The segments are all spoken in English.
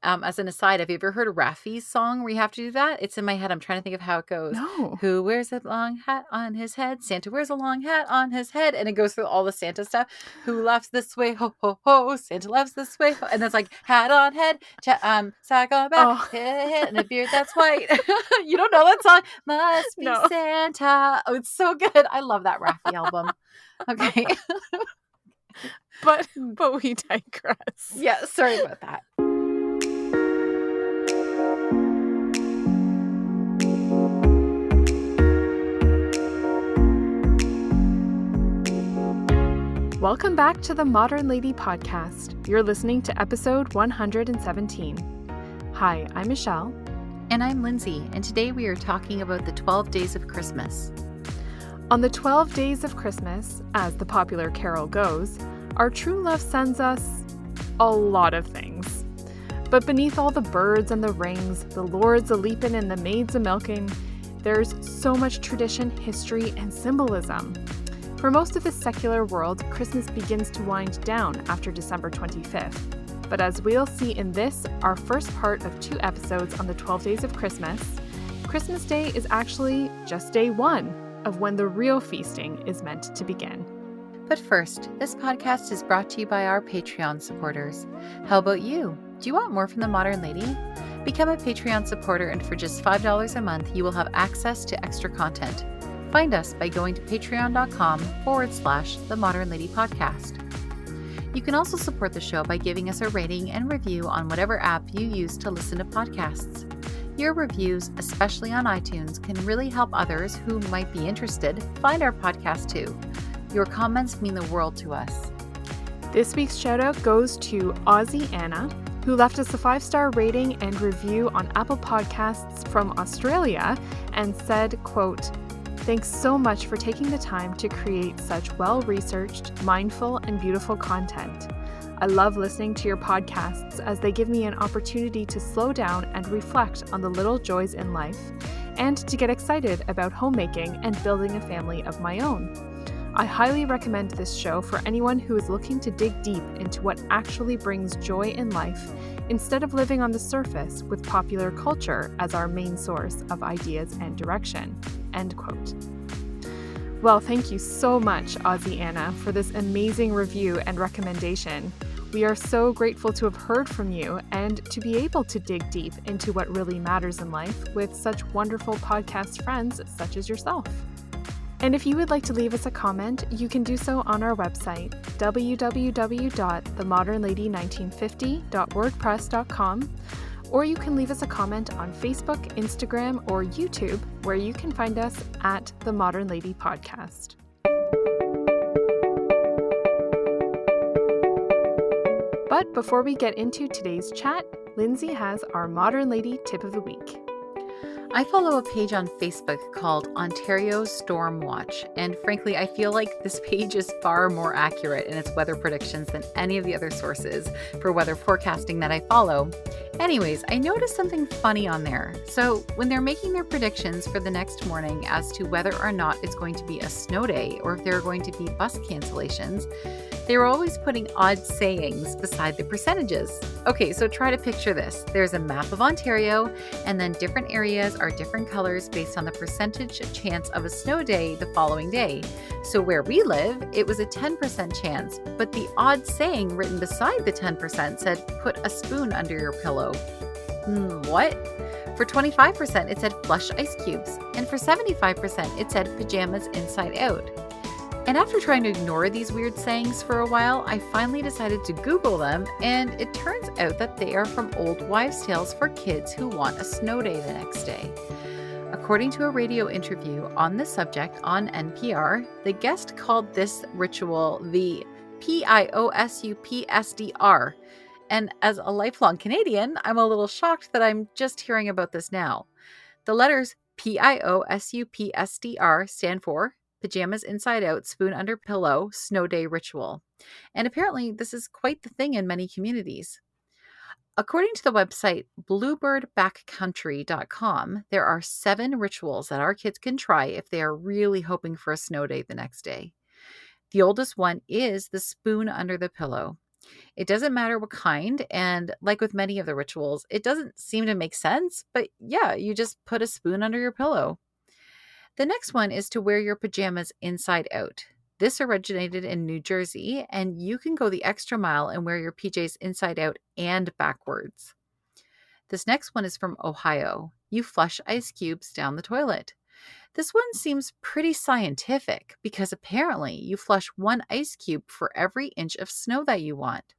as an aside, have you ever heard of Raffi's song where you have to do that? It's in my head. I'm trying to think of how it goes. No. Who wears a long hat on his head? Santa wears a long hat on his head. And it goes through all the Santa stuff. Who laughs this way? Ho, ho, ho. Santa laughs this way. Ho. And it's like hat on head, sack on back, Oh, head, and a beard that's white. You don't know that song? Must be no. Santa. Oh, it's so good. I love that Raffi album. Okay. But we digress. Yeah, sorry about that. Welcome back to the Modern Lady Podcast. You're listening to episode 117. Hi, I'm Michelle. And I'm Lindsay, and today we are talking about the 12 days of Christmas. On the 12 days of Christmas, as the popular carol goes, our true love sends us a lot of things. But beneath all the birds and the rings, the lords a-leapin' and the maids a-milking, there's so much tradition, history, and symbolism. For most of the secular world, Christmas begins to wind down after December 25th. But as we'll see in this, our first part of 2 episodes on the 12 days of Christmas, Christmas Day is actually just day 1 of when the real feasting is meant to begin. But first, this podcast is brought to you by our Patreon supporters. How about you? Do you want more from the Modern Lady? Become a Patreon supporter, and for just $5 a month, you will have access to extra content. Find us by going to patreon.com/The Modern Lady Podcast. You can also support the show by giving us a rating and review on whatever app you use to listen to podcasts. Your reviews, especially on iTunes, can really help others who might be interested find our podcast too. Your comments mean the world to us. This week's shout out goes to Aussie Anna, who left us a 5-star rating and review on Apple Podcasts from Australia and said, quote, "Thanks so much for taking the time to create such well-researched, mindful, and beautiful content. I love listening to your podcasts as they give me an opportunity to slow down and reflect on the little joys in life, and to get excited about homemaking and building a family of my own. I highly recommend this show for anyone who is looking to dig deep into what actually brings joy in life, instead of living on the surface with popular culture as our main source of ideas and direction." End quote. Well, thank you so much, Aussie Anna, for this amazing review and recommendation. We are so grateful to have heard from you and to be able to dig deep into what really matters in life with such wonderful podcast friends such as yourself. And if you would like to leave us a comment, you can do so on our website, www.themodernlady1950.wordpress.com, or you can leave us a comment on Facebook, Instagram, or YouTube, where you can find us at The Modern Lady Podcast. But before we get into today's chat, Lindsay has our Modern Lady Tip of the Week. I follow a page on Facebook called Ontario Storm Watch, and frankly, I feel like this page is far more accurate in its weather predictions than any of the other sources for weather forecasting that I follow. Anyways, I noticed something funny on there. So when they're making their predictions for the next morning as to whether or not it's going to be a snow day or if there are going to be bus cancellations, they were always putting odd sayings beside the percentages. Okay, so try to picture this. There's a map of Ontario, and then different areas are different colors based on the percentage chance of a snow day the following day. So where we live, it was a 10% chance, but the odd saying written beside the 10% said, "Put a spoon under your pillow." What? For 25%, it said flush ice cubes, and for 75%, it said pajamas inside out. And after trying to ignore these weird sayings for a while, I finally decided to Google them, and it turns out that they are from old wives' tales for kids who want a snow day the next day. According to a radio interview on the subject on NPR, the guest called this ritual the PIOSUPSDR. And as a lifelong Canadian, I'm a little shocked that I'm just hearing about this now. The letters PIOSUPSDR stand for Pajamas Inside Out, Spoon Under Pillow, Snow Day Ritual. And apparently this is quite the thing in many communities. According to the website bluebirdbackcountry.com, there are 7 rituals that our kids can try if they are really hoping for a snow day the next day. The oldest one is the spoon under the pillow. It doesn't matter what kind, and like with many of the rituals, it doesn't seem to make sense, but yeah, you just put a spoon under your pillow. The next one is to wear your pajamas inside out. This originated in New Jersey, and you can go the extra mile and wear your PJs inside out and backwards. This next one is from Ohio. You flush ice cubes down the toilet. This one seems pretty scientific because apparently you flush one ice cube for every inch of snow that you want.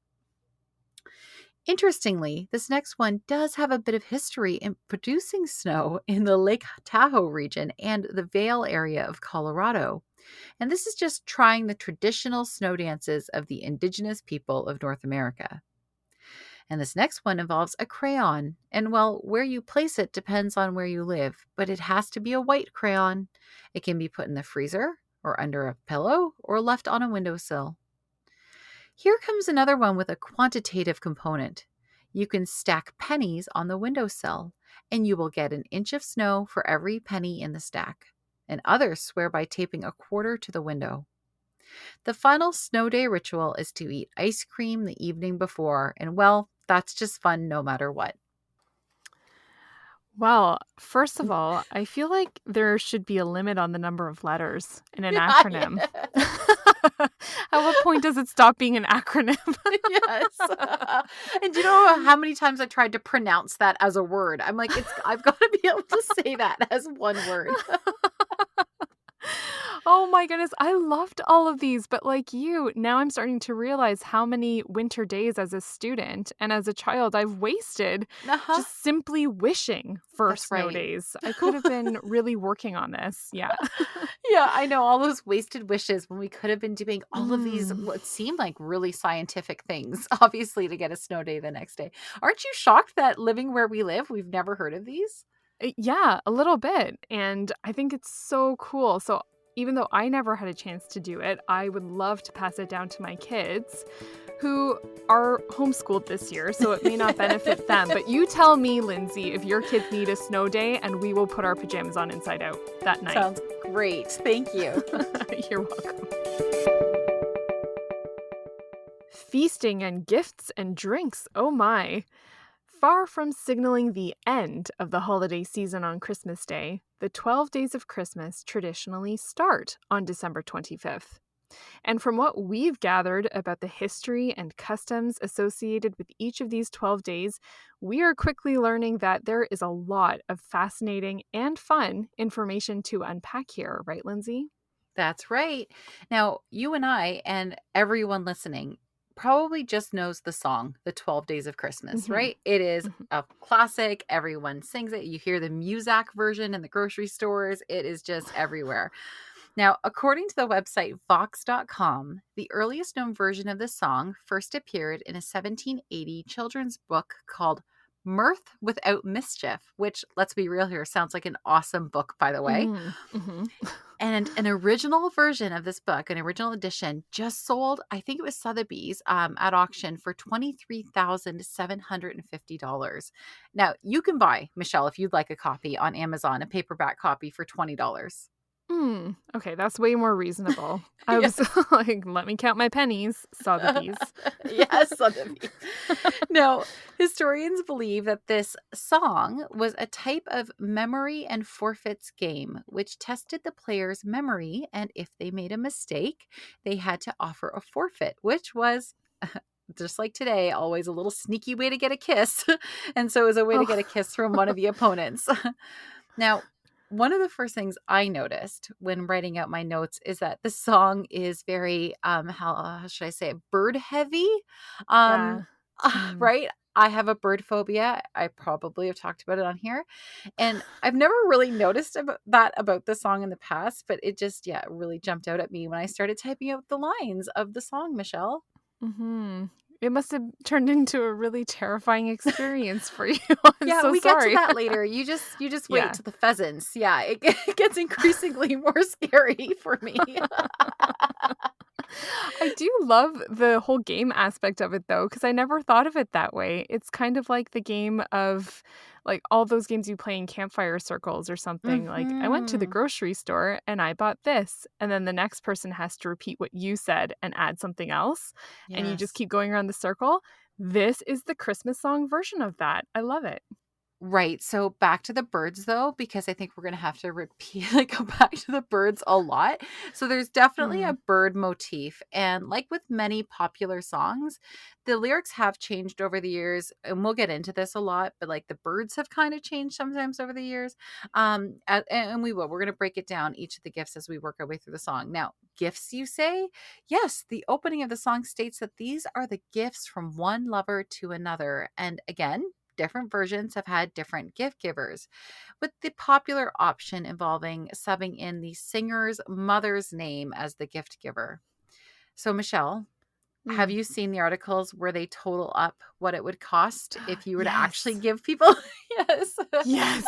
Interestingly, this next one does have a bit of history in producing snow in the Lake Tahoe region and the Vail area of Colorado. And this is just trying the traditional snow dances of the indigenous people of North America. And this next one involves a crayon. And well, where you place it depends on where you live, but it has to be a white crayon. It can be put in the freezer or under a pillow or left on a windowsill. Here comes another one with a quantitative component. You can stack pennies on the windowsill, and you will get an inch of snow for every penny in the stack. And others swear by taping a quarter to the window. The final snow day ritual is to eat ice cream the evening before, and well, that's just fun no matter what. Well, first of all, I feel like there should be a limit on the number of letters in an Yeah, acronym. yes. At what point does it stop being an acronym? Yes. And do you know how many times I tried to pronounce that as a word? I'm like, I've got to be able to say that as one word. Oh my goodness, I loved all of these, but like you, now I'm starting to realize how many winter days as a student and as a child I've wasted Uh-huh. just simply wishing for That's snow right. days. I could have been really working on this. Yeah. Yeah, I know, all those wasted wishes when we could have been doing all of these, Mm. what seemed like really scientific things, obviously, to get a snow day the next day. Aren't you shocked that living where we live, we've never heard of these? Yeah, a little bit. And I think it's so cool. So even though I never had a chance to do it, I would love to pass it down to my kids who are homeschooled this year, so it may not benefit them. But you tell me, Lindsay, if your kids need a snow day, and we will put our pajamas on inside out that night. Sounds great. Thank you. You're welcome. Feasting and gifts and drinks, oh my. Far from signaling the end of the holiday season on Christmas Day, the 12 days of Christmas traditionally start on December 25th. And from what we've gathered about the history and customs associated with each of these 12 days, we are quickly learning that there is a lot of fascinating and fun information to unpack here, right, Lindsay? That's right. Now, you and I and everyone listening probably just knows the song, The 12 Days of Christmas, Mhm. right? It is Mhm. a classic. Everyone sings it. You hear the Muzak version in the grocery stores. It is just everywhere. Now, according to the website Vox.com, the earliest known version of the song first appeared in a 1780 children's book called Mirth Without Mischief, which, let's be real here, sounds like an awesome book, by the way. Mhm. And an original version of this book, an original edition, just sold, I think it was Sotheby's, at auction for $23,750. Now, you can buy, Michelle, if you'd like a copy on Amazon, a paperback copy for $20. Okay, that's way more reasonable. I Yeah. was like, let me count my pennies. Sotheby's. Yes, Sotheby's. Now, historians believe that this song was a type of memory and forfeits game, which tested the player's memory. And if they made a mistake, they had to offer a forfeit, which was just like today, always a little sneaky way to get a kiss. And so it was a way to get a Oh. kiss from one of the opponents. Now, one of the first things I noticed when writing out my notes is that the song is very, how should I say it, bird heavy. Um, Yeah. Mm. right? I have a bird phobia. I probably have talked about it on here. And I've never really noticed about the song in the past, but it just, yeah, it really jumped out at me when I started typing out the lines of the song, Michelle. Mhm. It must have turned into a really terrifying experience for you. I'm Yeah, so we get to sorry. that later. You just wait Yeah. to the pheasants. Yeah, it gets increasingly more scary for me. I do love the whole game aspect of it though, because I never thought of it that way. It's kind of like the game of like all those games you play in campfire circles or something. Like I went to the Hmm. grocery store and I bought this, and then the next person has to repeat what you said and add something else, and you just Yes. keep going around the circle. This is the Christmas song version of that. I love it. Right. So back to the birds though, because I think we're gonna have to repeat like go back to the birds a lot. So there's definitely a Mm. bird motif. And like with many popular songs, the lyrics have changed over the years. And we'll get into this a lot, but like the birds have kind of changed sometimes over the years. And we will. We're gonna break it down each of the gifts as we work our way through the song. Now, gifts, you say? Yes, the opening of the song states that these are the gifts from one lover to another. And again, different versions have had different gift givers, with the popular option involving subbing in the singer's mother's name as the gift giver. So, Michelle, have Mm. you seen the articles where they total up what it would cost if you were to actually Yes. give people? Yes. Yes.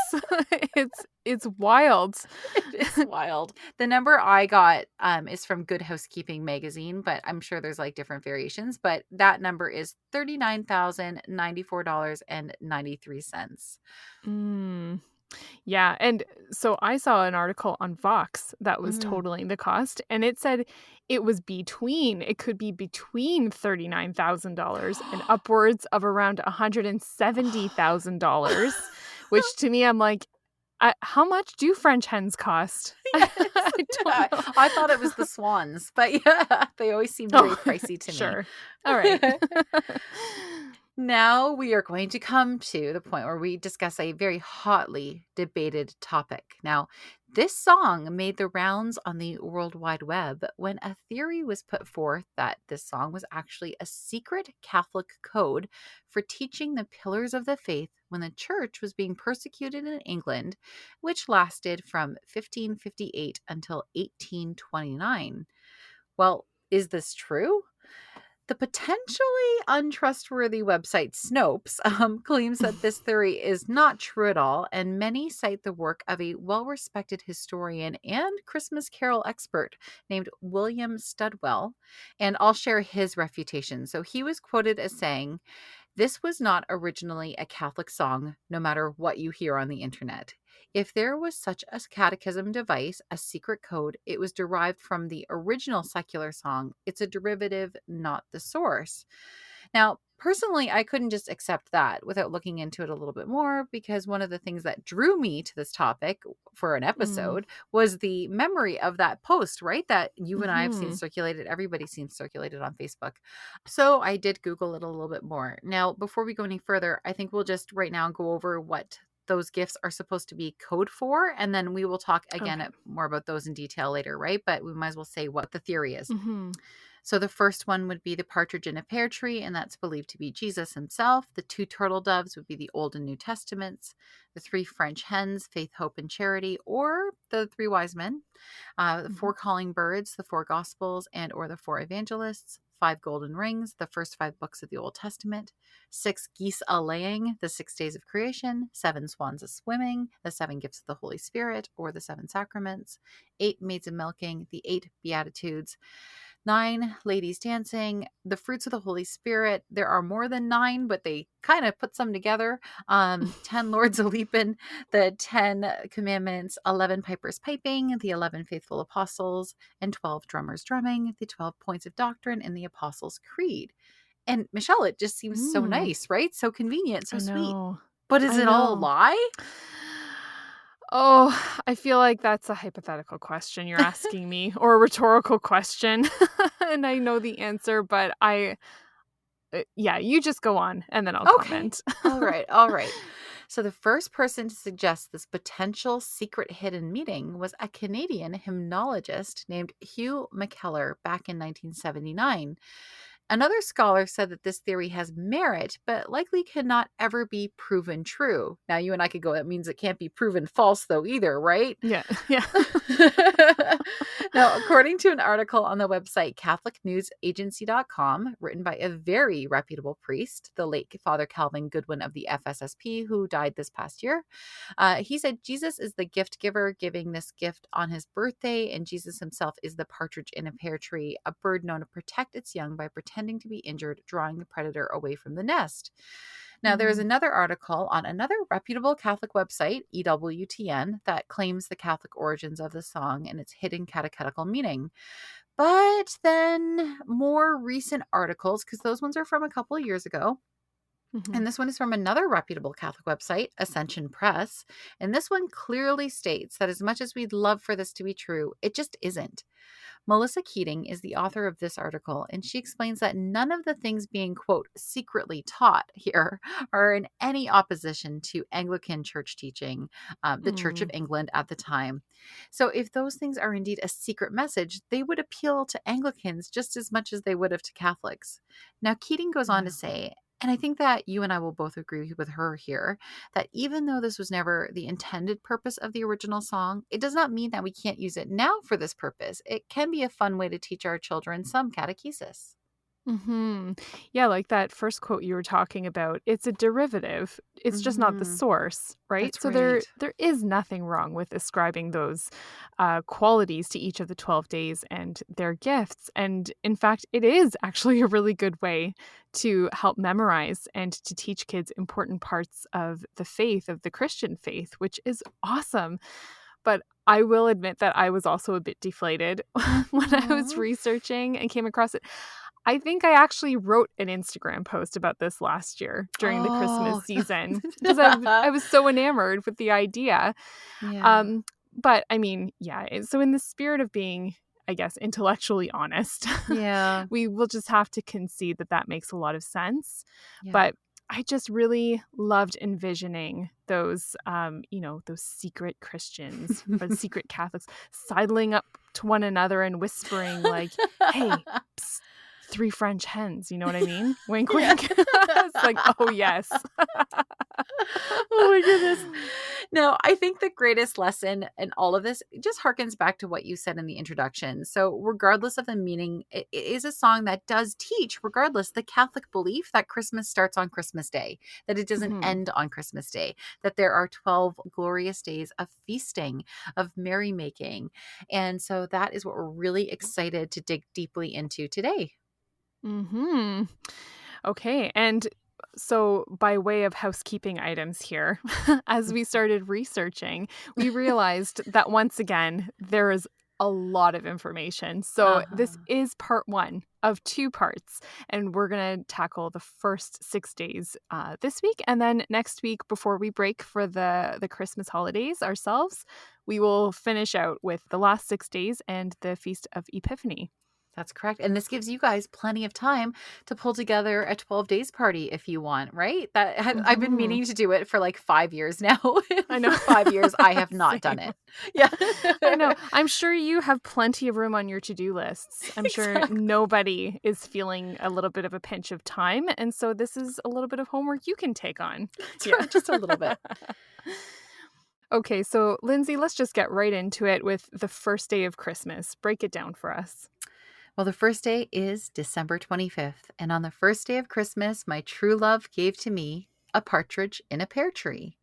It's wild. It is wild. The number I got is from Good Housekeeping magazine, but I'm sure there's like different variations. But that number is $39,094.93. Mm. Yeah, and so I saw an article on Vox that was Mm. totaling the cost, and it said it could be between $39,000 and upwards of around $170,000, which to me, I'm like, how much do French hens cost? Yes. I don't I know. I thought it was the swans, but yeah, they always seemed very Oh, pricey to me. sure. All right. Now we are going to come to the point where we discuss a very hotly debated topic. Now, this song made the rounds on the World Wide Web when a theory was put forth that this song was actually a secret Catholic code for teaching the pillars of the faith when the church was being persecuted in England, which lasted from 1558 until 1829. Well, is this true? The potentially untrustworthy website Snopes claims that this theory is not true at all, and many cite the work of a well respected historian and Christmas carol expert named William Studwell. And I'll share his refutation. So he was quoted as saying, "This was not originally a Catholic song, no matter what you hear on the internet. If there was such a catechism device, a secret code, it was derived from the original secular song. It's a derivative, not the source." Now, personally, I couldn't just accept that without looking into it a little bit more, because one of the things that drew me to this topic for an Mm. episode was the memory of that post, right? That you and I have seen Mhm. circulated, everybody's seen circulated on Facebook. So I did Google it a little bit more. Now, before we go any further, I think we'll just right now go over what those gifts are supposed to be code for, and then we will talk again Okay. more about those in detail later, right? But we might as well say what the theory is. Mhm. So the first one would be the partridge in a pear tree, and that's believed to be Jesus himself. The two turtle doves would be the Old and New Testaments. The three French hens, faith, hope, and charity, or the three wise men. The Mhm. four calling birds, the four gospels, and or the four evangelists. Five golden rings, the first five books of the Old Testament. Six geese a laying, the 6 days of creation. Seven swans a swimming, the seven gifts of the Holy Spirit, or the seven sacraments. Eight maids a milking, the eight beatitudes. Nine ladies dancing, the fruits of the Holy Spirit. There are more than nine, but they kind of put some together. 10 lords a leaping, the 10 commandments, 11 pipers piping, the 11 faithful apostles, and 12 drummers drumming, the 12 points of doctrine in the Apostles' Creed. And Michelle, it just seems so Mm. nice, right? So convenient, so I sweet. know. But is I it all a know. lie? Oh, I feel like that's a hypothetical question you're asking me, or a rhetorical question. And I know the answer, but yeah, you just go on and then I'll Okay. comment. All right. All right. So the first person to suggest this potential secret hidden meeting was a Canadian hymnologist named Hugh McKellar back in 1979. Another scholar said that this theory has merit, but likely cannot ever be proven true. Now, you and I could go, that means it can't be proven false, though, either, right? Yeah. Yeah. Now, according to an article on the website CatholicNewsAgency.com, written by a very reputable priest, the late Father Calvin Goodwin of the FSSP, who died this past year, he said Jesus is the gift giver, giving this gift on his birthday, and Jesus himself is the partridge in a pear tree, a bird known to protect its young by pretending to be injured, drawing the predator away from the nest. Now, there is Mm. another article on another reputable Catholic website, EWTN, that claims the Catholic origins of the song and its hidden catechetical meaning. But then more recent articles, because those ones are from a couple of years ago, Mhm. and this one is from another reputable Catholic website, Ascension Press. And this one clearly states that as much as we'd love for this to be true, it just isn't. Melissa Keating is the author of this article, and she explains that none of the things being, quote, secretly taught here are in any opposition to Anglican church teaching, the Church of Mm. England at the time. So if those things are indeed a secret message, they would appeal to Anglicans just as much as they would have to Catholics. Now, Keating goes on to Yeah. say, and I think that you and I will both agree with her here, that even though this was never the intended purpose of the original song, it does not mean that we can't use it now for this purpose. It can be a fun way to teach our children some catechesis. Hmm. Yeah, like that first quote you were talking about, it's a derivative. It's just not the Hmm. source, right? That's So there right. there is nothing wrong with ascribing those qualities to each of the 12 days and their gifts. And in fact, it is actually a really good way to help memorize and to teach kids important parts of the faith, of the Christian faith, which is awesome. But I will admit that I was also a bit deflated when I was Aw. researching and came across it. I think I actually wrote an Instagram post about this last year during the Christmas Oh. season because I was so enamored with the idea. Yeah. Um, but I mean, yeah, so in the spirit of being, I guess, intellectually honest, Yeah. we will just have to concede that that makes a lot of sense. Yeah. But I just really loved envisioning those, those secret Christians or the secret Catholics sidling up to one another and whispering like, "Hey, psst, three French hens." You know what I mean? Wink, Yeah. wink. It's like, oh yes. Oh my goodness. No, I think the greatest lesson in all of this just harkens back to what you said in the introduction. So, regardless of the meaning, it is a song that does teach, regardless, the Catholic belief that Christmas starts on Christmas Day, that it doesn't Mhm. end on Christmas Day, that there are 12 glorious days of feasting, of merrymaking. And so, that is what we're really excited to dig deeply into today. Mhm. Okay, and so by way of housekeeping items here, as we started researching, we realized that once again, there is a lot of information. So this Uh-huh. is part one of two parts, and we're going to tackle the first 6 days this week, and then next week, before we break for the Christmas holidays ourselves, we will finish out with the last 6 days and the Feast of Epiphany. That's correct. And this gives you guys plenty of time to pull together a 12 days party if you want, right? I've been Hmm. meaning to do it for like 5 years now. I know. For 5 years, I have not done Same. it. Yeah. I know. I'm sure you have plenty of room on your to-do lists. I'm sure Exactly. nobody is feeling a little bit of a pinch of time, and so this is a little bit of homework you can take on. That's Yeah. right. Just a little bit. Okay, so Lindsay, let's just get right into it with the first day of Christmas. Break it down for us. Well, the first day is December 25th. And on the first day of Christmas, my true love gave to me a partridge in a pear tree.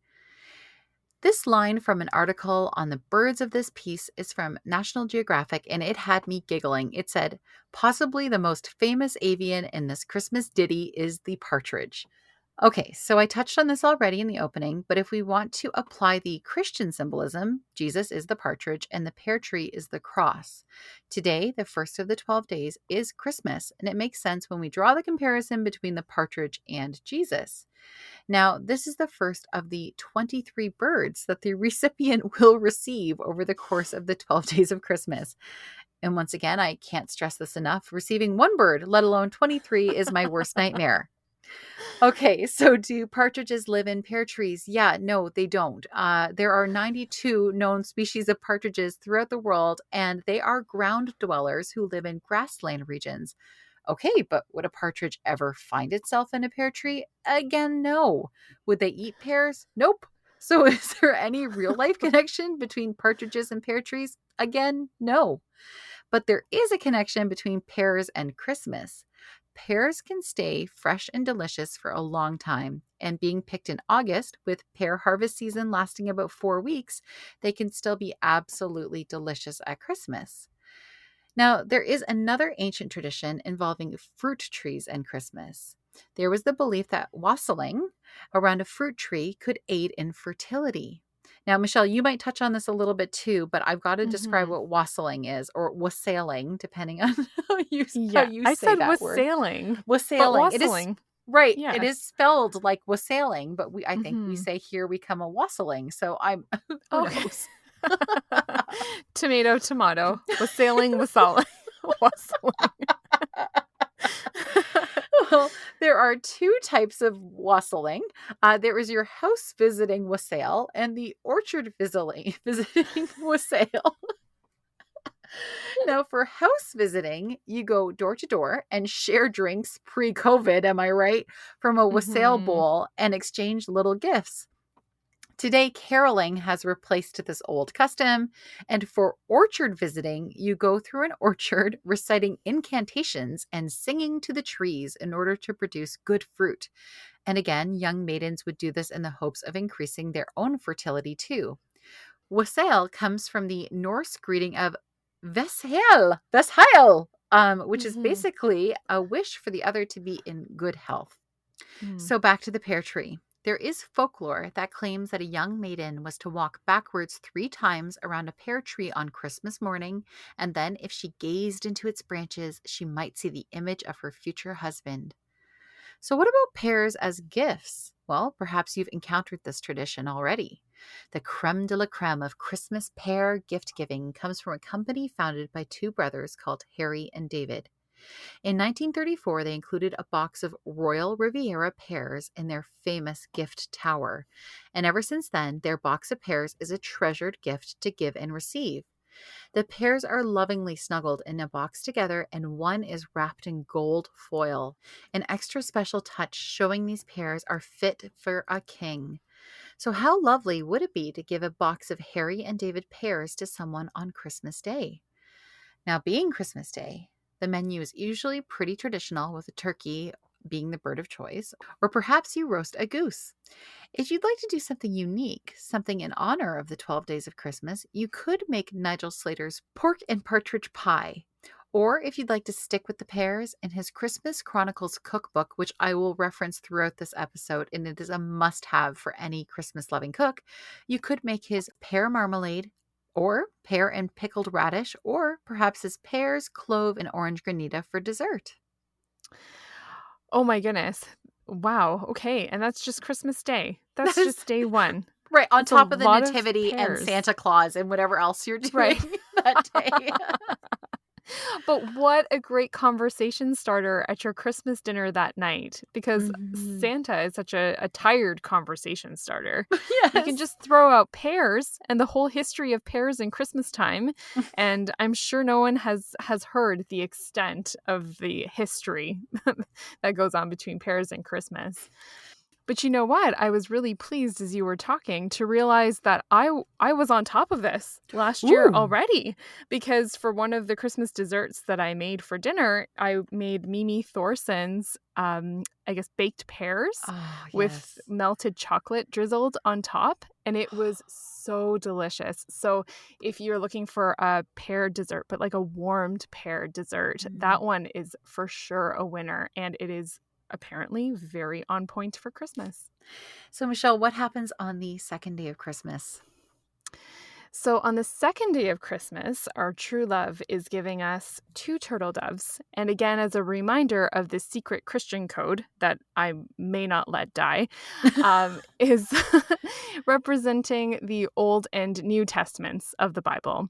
This line from an article on the birds of this piece is from National Geographic, and it had me giggling. It said, possibly the most famous avian in this Christmas ditty is the partridge. Okay, so I touched on this already in the opening, but if we want to apply the Christian symbolism, Jesus is the partridge and the pear tree is the cross. Today, the first of the 12 days, is Christmas, and it makes sense when we draw the comparison between the partridge and Jesus. Now, this is the first of the 23 birds that the recipient will receive over the course of the 12 days of Christmas. And once again, I can't stress this enough. Receiving one bird, let alone 23, is my worst nightmare. Okay, so do partridges live in pear trees? Yeah, no, they don't. There are 92 known species of partridges throughout the world, and they are ground dwellers who live in grassland regions. Okay, but would a partridge ever find itself in a pear tree? Again, no. Would they eat pears? Nope. So is there any real life connection between partridges and pear trees? Again, no. But there is a connection between pears and Christmas. Pears can stay fresh and delicious for a long time, and being picked in August, with pear harvest season lasting about 4 weeks, they can still be absolutely delicious at Christmas. Now, there is another ancient tradition involving fruit trees and Christmas. There was the belief that wassailing around a fruit tree could aid in fertility. Now, Michelle, you might touch on this a little bit too, but I've got to describe Mm-hmm. what wassailing is, or wassailing, depending on how Yeah, you I say said that was word. sailing, but Wassailing. It is wassailing. right. It Yeah. is spelled like wassailing, but I think we Mm-hmm. say here we come a wassailing. So I'm who Okay. knows. Tomato, tomato. Wassailing, wassailing. Wassailing. Well, there are two types of wassailing. There is your house visiting wassail and the orchard visiting wassail. Now, for house visiting, you go door to door and share drinks pre-COVID, am I right, from a wassail Mm-hmm. bowl and exchange little gifts. Today, caroling has replaced this old custom, and for orchard visiting, you go through an orchard reciting incantations and singing to the trees in order to produce good fruit. And again, young maidens would do this in the hopes of increasing their own fertility too. Wassail comes from the Norse greeting of Vesheil, which is Mm-hmm. basically a wish for the other to be in good health. Mm. So back to the pear tree. There is folklore that claims that a young maiden was to walk backwards 3 times around a pear tree on Christmas morning, and then if she gazed into its branches, she might see the image of her future husband. So, what about pears as gifts? Well, perhaps you've encountered this tradition already. The creme de la creme of Christmas pear gift giving comes from a company founded by two brothers called Harry and David. In 1934, they included a box of Royal Riviera pears in their famous gift tower. And ever since then, their box of pears is a treasured gift to give and receive. The pears are lovingly snuggled in a box together, and one is wrapped in gold foil, an extra special touch showing these pears are fit for a king. So, how lovely would it be to give a box of Harry and David pears to someone on Christmas Day? Now, being Christmas Day, the menu is usually pretty traditional, with a turkey being the bird of choice, or perhaps you roast a goose. If you'd like to do something unique, something in honor of the 12 days of Christmas, you could make Nigel Slater's pork and partridge pie. Or if you'd like to stick with the pears, in his Christmas Chronicles cookbook, which I will reference throughout this episode, and it is a must have for any Christmas loving cook, you could make his pear marmalade, or pear and pickled radish, or perhaps his pears, clove, and orange granita for dessert. Oh my goodness. Wow. Okay. And that's just Christmas Day. That That's is just day one. right on That's a top of the lot of nativity and pears. Santa Claus and whatever else you're doing Right. that day. But what a great conversation starter at your Christmas dinner that night, because Mhm. Santa is such a tired conversation starter. You can Yes. just throw out pears and the whole history of pears in Christmas time, and I'm sure no one has heard the extent of the history that goes on between pears and Christmas. But you know what? I was really pleased as you were talking to realize that I was on top of this last year Ooh. already, because for one of the Christmas desserts that I made for dinner, I made Mimi Thorson's I guess baked pears Oh, with yes. melted chocolate drizzled on top, and it was so delicious. So if you're looking for a pear dessert, but like a warmed pear dessert, Mm. that one is for sure a winner, and it is apparently very on point for Christmas. So, Michelle, what happens on the second day of Christmas? So on the second day of Christmas, our true love is giving us 2 turtle doves. And again, as a reminder of the secret Christian code that I may not let die, is representing the Old and New Testaments of the Bible.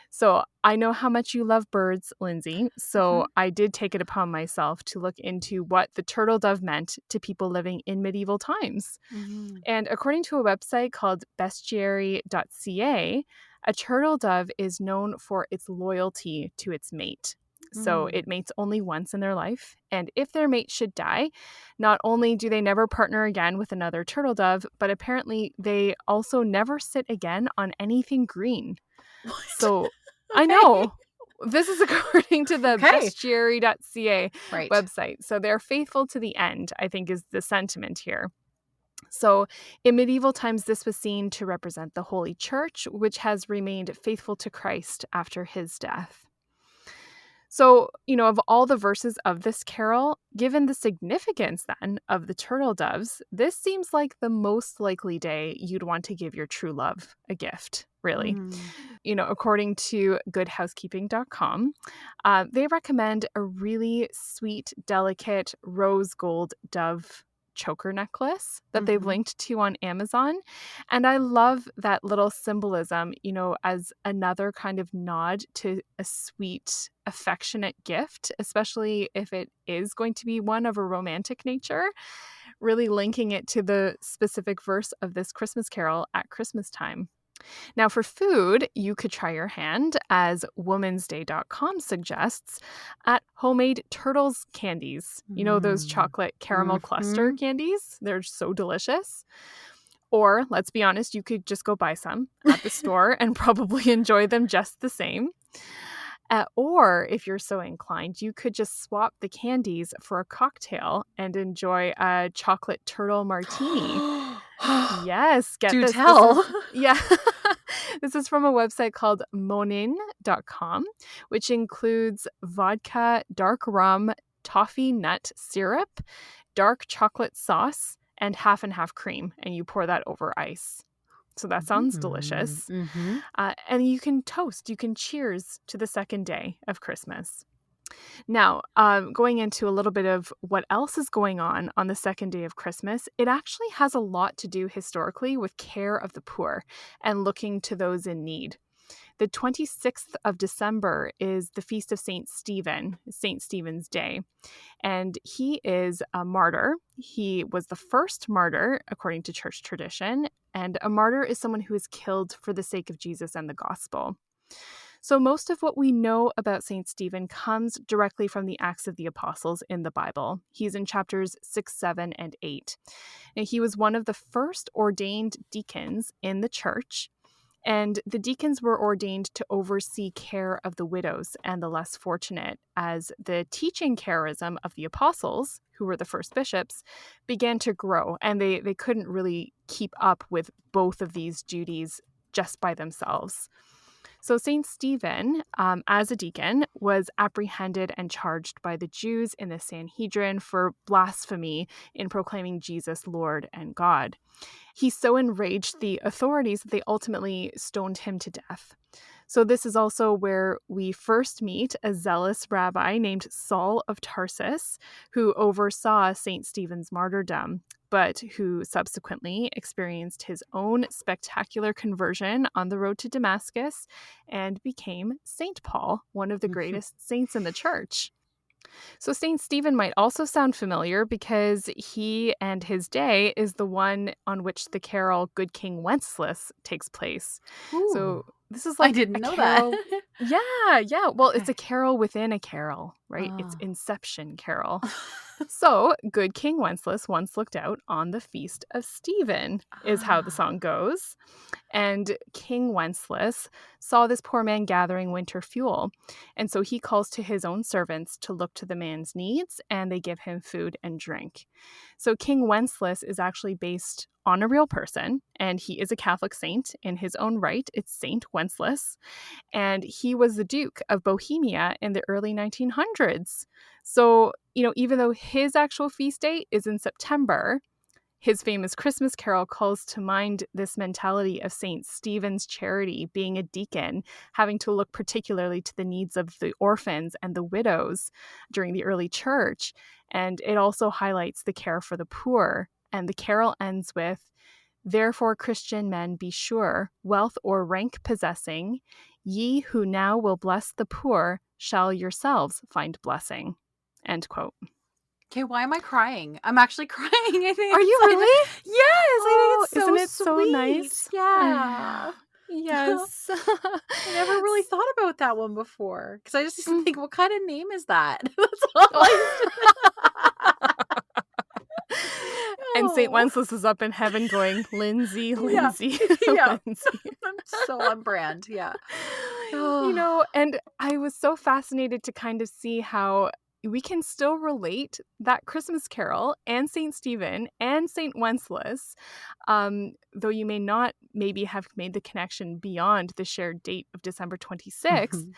So I know how much you love birds, Lindsay. So Mhm. I did take it upon myself to look into what the turtle dove meant to people living in medieval times. Mhm. And according to a website called bestiary.ca, a turtle dove is known for its loyalty to its mate. So it mates only once in their life. And if their mate should die, not only do they never partner again with another turtle dove, but apparently they also never sit again on anything green. What? So I Okay. know. This is according to the Okay. bestiary.ca Right. website. So they're faithful to the end, I think is the sentiment here. So in medieval times, this was seen to represent the Holy Church, which has remained faithful to Christ after his death. So, of all the verses of this carol, given the significance then of the turtle doves, this seems like the most likely day you'd want to give your true love a gift, really. According to goodhousekeeping.com, they recommend a really sweet, delicate rose gold dove choker necklace that they've linked to on Amazon. And I love that little symbolism, as another kind of nod to a sweet, affectionate gift, especially if it is going to be one of a romantic nature, really linking it to the specific verse of this Christmas carol at Christmas time. Now, for food, you could try your hand, as womansday.com suggests, at homemade turtles candies. Those chocolate caramel cluster candies? They're so delicious. Or, let's be honest, you could just go buy some at the store and probably enjoy them just the same. Or, if you're so inclined, you could just swap the candies for a cocktail and enjoy a chocolate turtle martini. Yes, get Do this. tell. This is from a website called monin.com, which includes vodka, dark rum, toffee nut syrup, dark chocolate sauce, and half and half cream. And you pour that over ice. So that sounds delicious. And you can toast, you can cheers to the second day of Christmas. Now, going into a little bit of what else is going on the second day of Christmas, it actually has a lot to do historically with care of the poor and looking to those in need. The 26th of December is the feast of St. Stephen, St. Stephen's Day, and he is a martyr. He was the first martyr, according to church tradition, and a martyr is someone who is killed for the sake of Jesus and the gospel. So most of what we know about St. Stephen comes directly from the Acts of the Apostles in the Bible. He's in chapters 6, 7, and 8. And he was one of the first ordained deacons in the church. And the deacons were ordained to oversee care of the widows and the less fortunate, as the teaching charism of the apostles, who were the first bishops, began to grow. And they couldn't really keep up with both of these duties just by themselves. So St. Stephen, as a deacon, was apprehended and charged by the Jews in the Sanhedrin for blasphemy in proclaiming Jesus Lord and God. He so enraged the authorities that they ultimately stoned him to death. So this is also where we first meet a zealous rabbi named Saul of Tarsus, who oversaw St. Stephen's martyrdom, but who subsequently experienced his own spectacular conversion on the road to Damascus and became St. Paul, one of the greatest saints in the church. So St. Stephen might also sound familiar because he and his day is the one on which the carol Good King Wenceslas takes place. Ooh, so this is like I didn't a know carol. that. Yeah. Well, Okay. it's a carol within a carol, right? It's Oh. Inception carol. So, Good King Wenceslas once looked out on the feast of Stephen, is how the song goes. And King Wenceslas saw this poor man gathering winter fuel. And so he calls to his own servants to look to the man's needs, and they give him food and drink. So King Wenceslas is actually based on a real person, and he is a Catholic saint in his own right. It's Saint Wenceslas. And he was the Duke of Bohemia in the early 1900s. So, even though his actual feast date is in September, his famous Christmas carol calls to mind this mentality of St. Stephen's charity, being a deacon, having to look particularly to the needs of the orphans and the widows during the early church. And it also highlights the care for the poor. And the carol ends with, "Therefore, Christian men, be sure, wealth or rank possessing, ye who now will bless the poor shall yourselves find blessing." End quote. Okay, why am I crying? I'm actually crying. I think. Are you really? Yes, I think it's so isn't it sweet. so nice? Yeah. Yes. I never really thought about that one before because I just used to think, what kind of name is that? That's all I used to. And St. Oh, Wenceslas is up in heaven going, Lindsay, yeah, Lindsay, yeah. Lindsay. I'm so on brand. Yeah. Oh. And I was so fascinated to kind of see how we can still relate that Christmas Carol and St. Stephen and St. Wenceslas, though you may not maybe have made the connection beyond the shared date of December 26th, Mhm.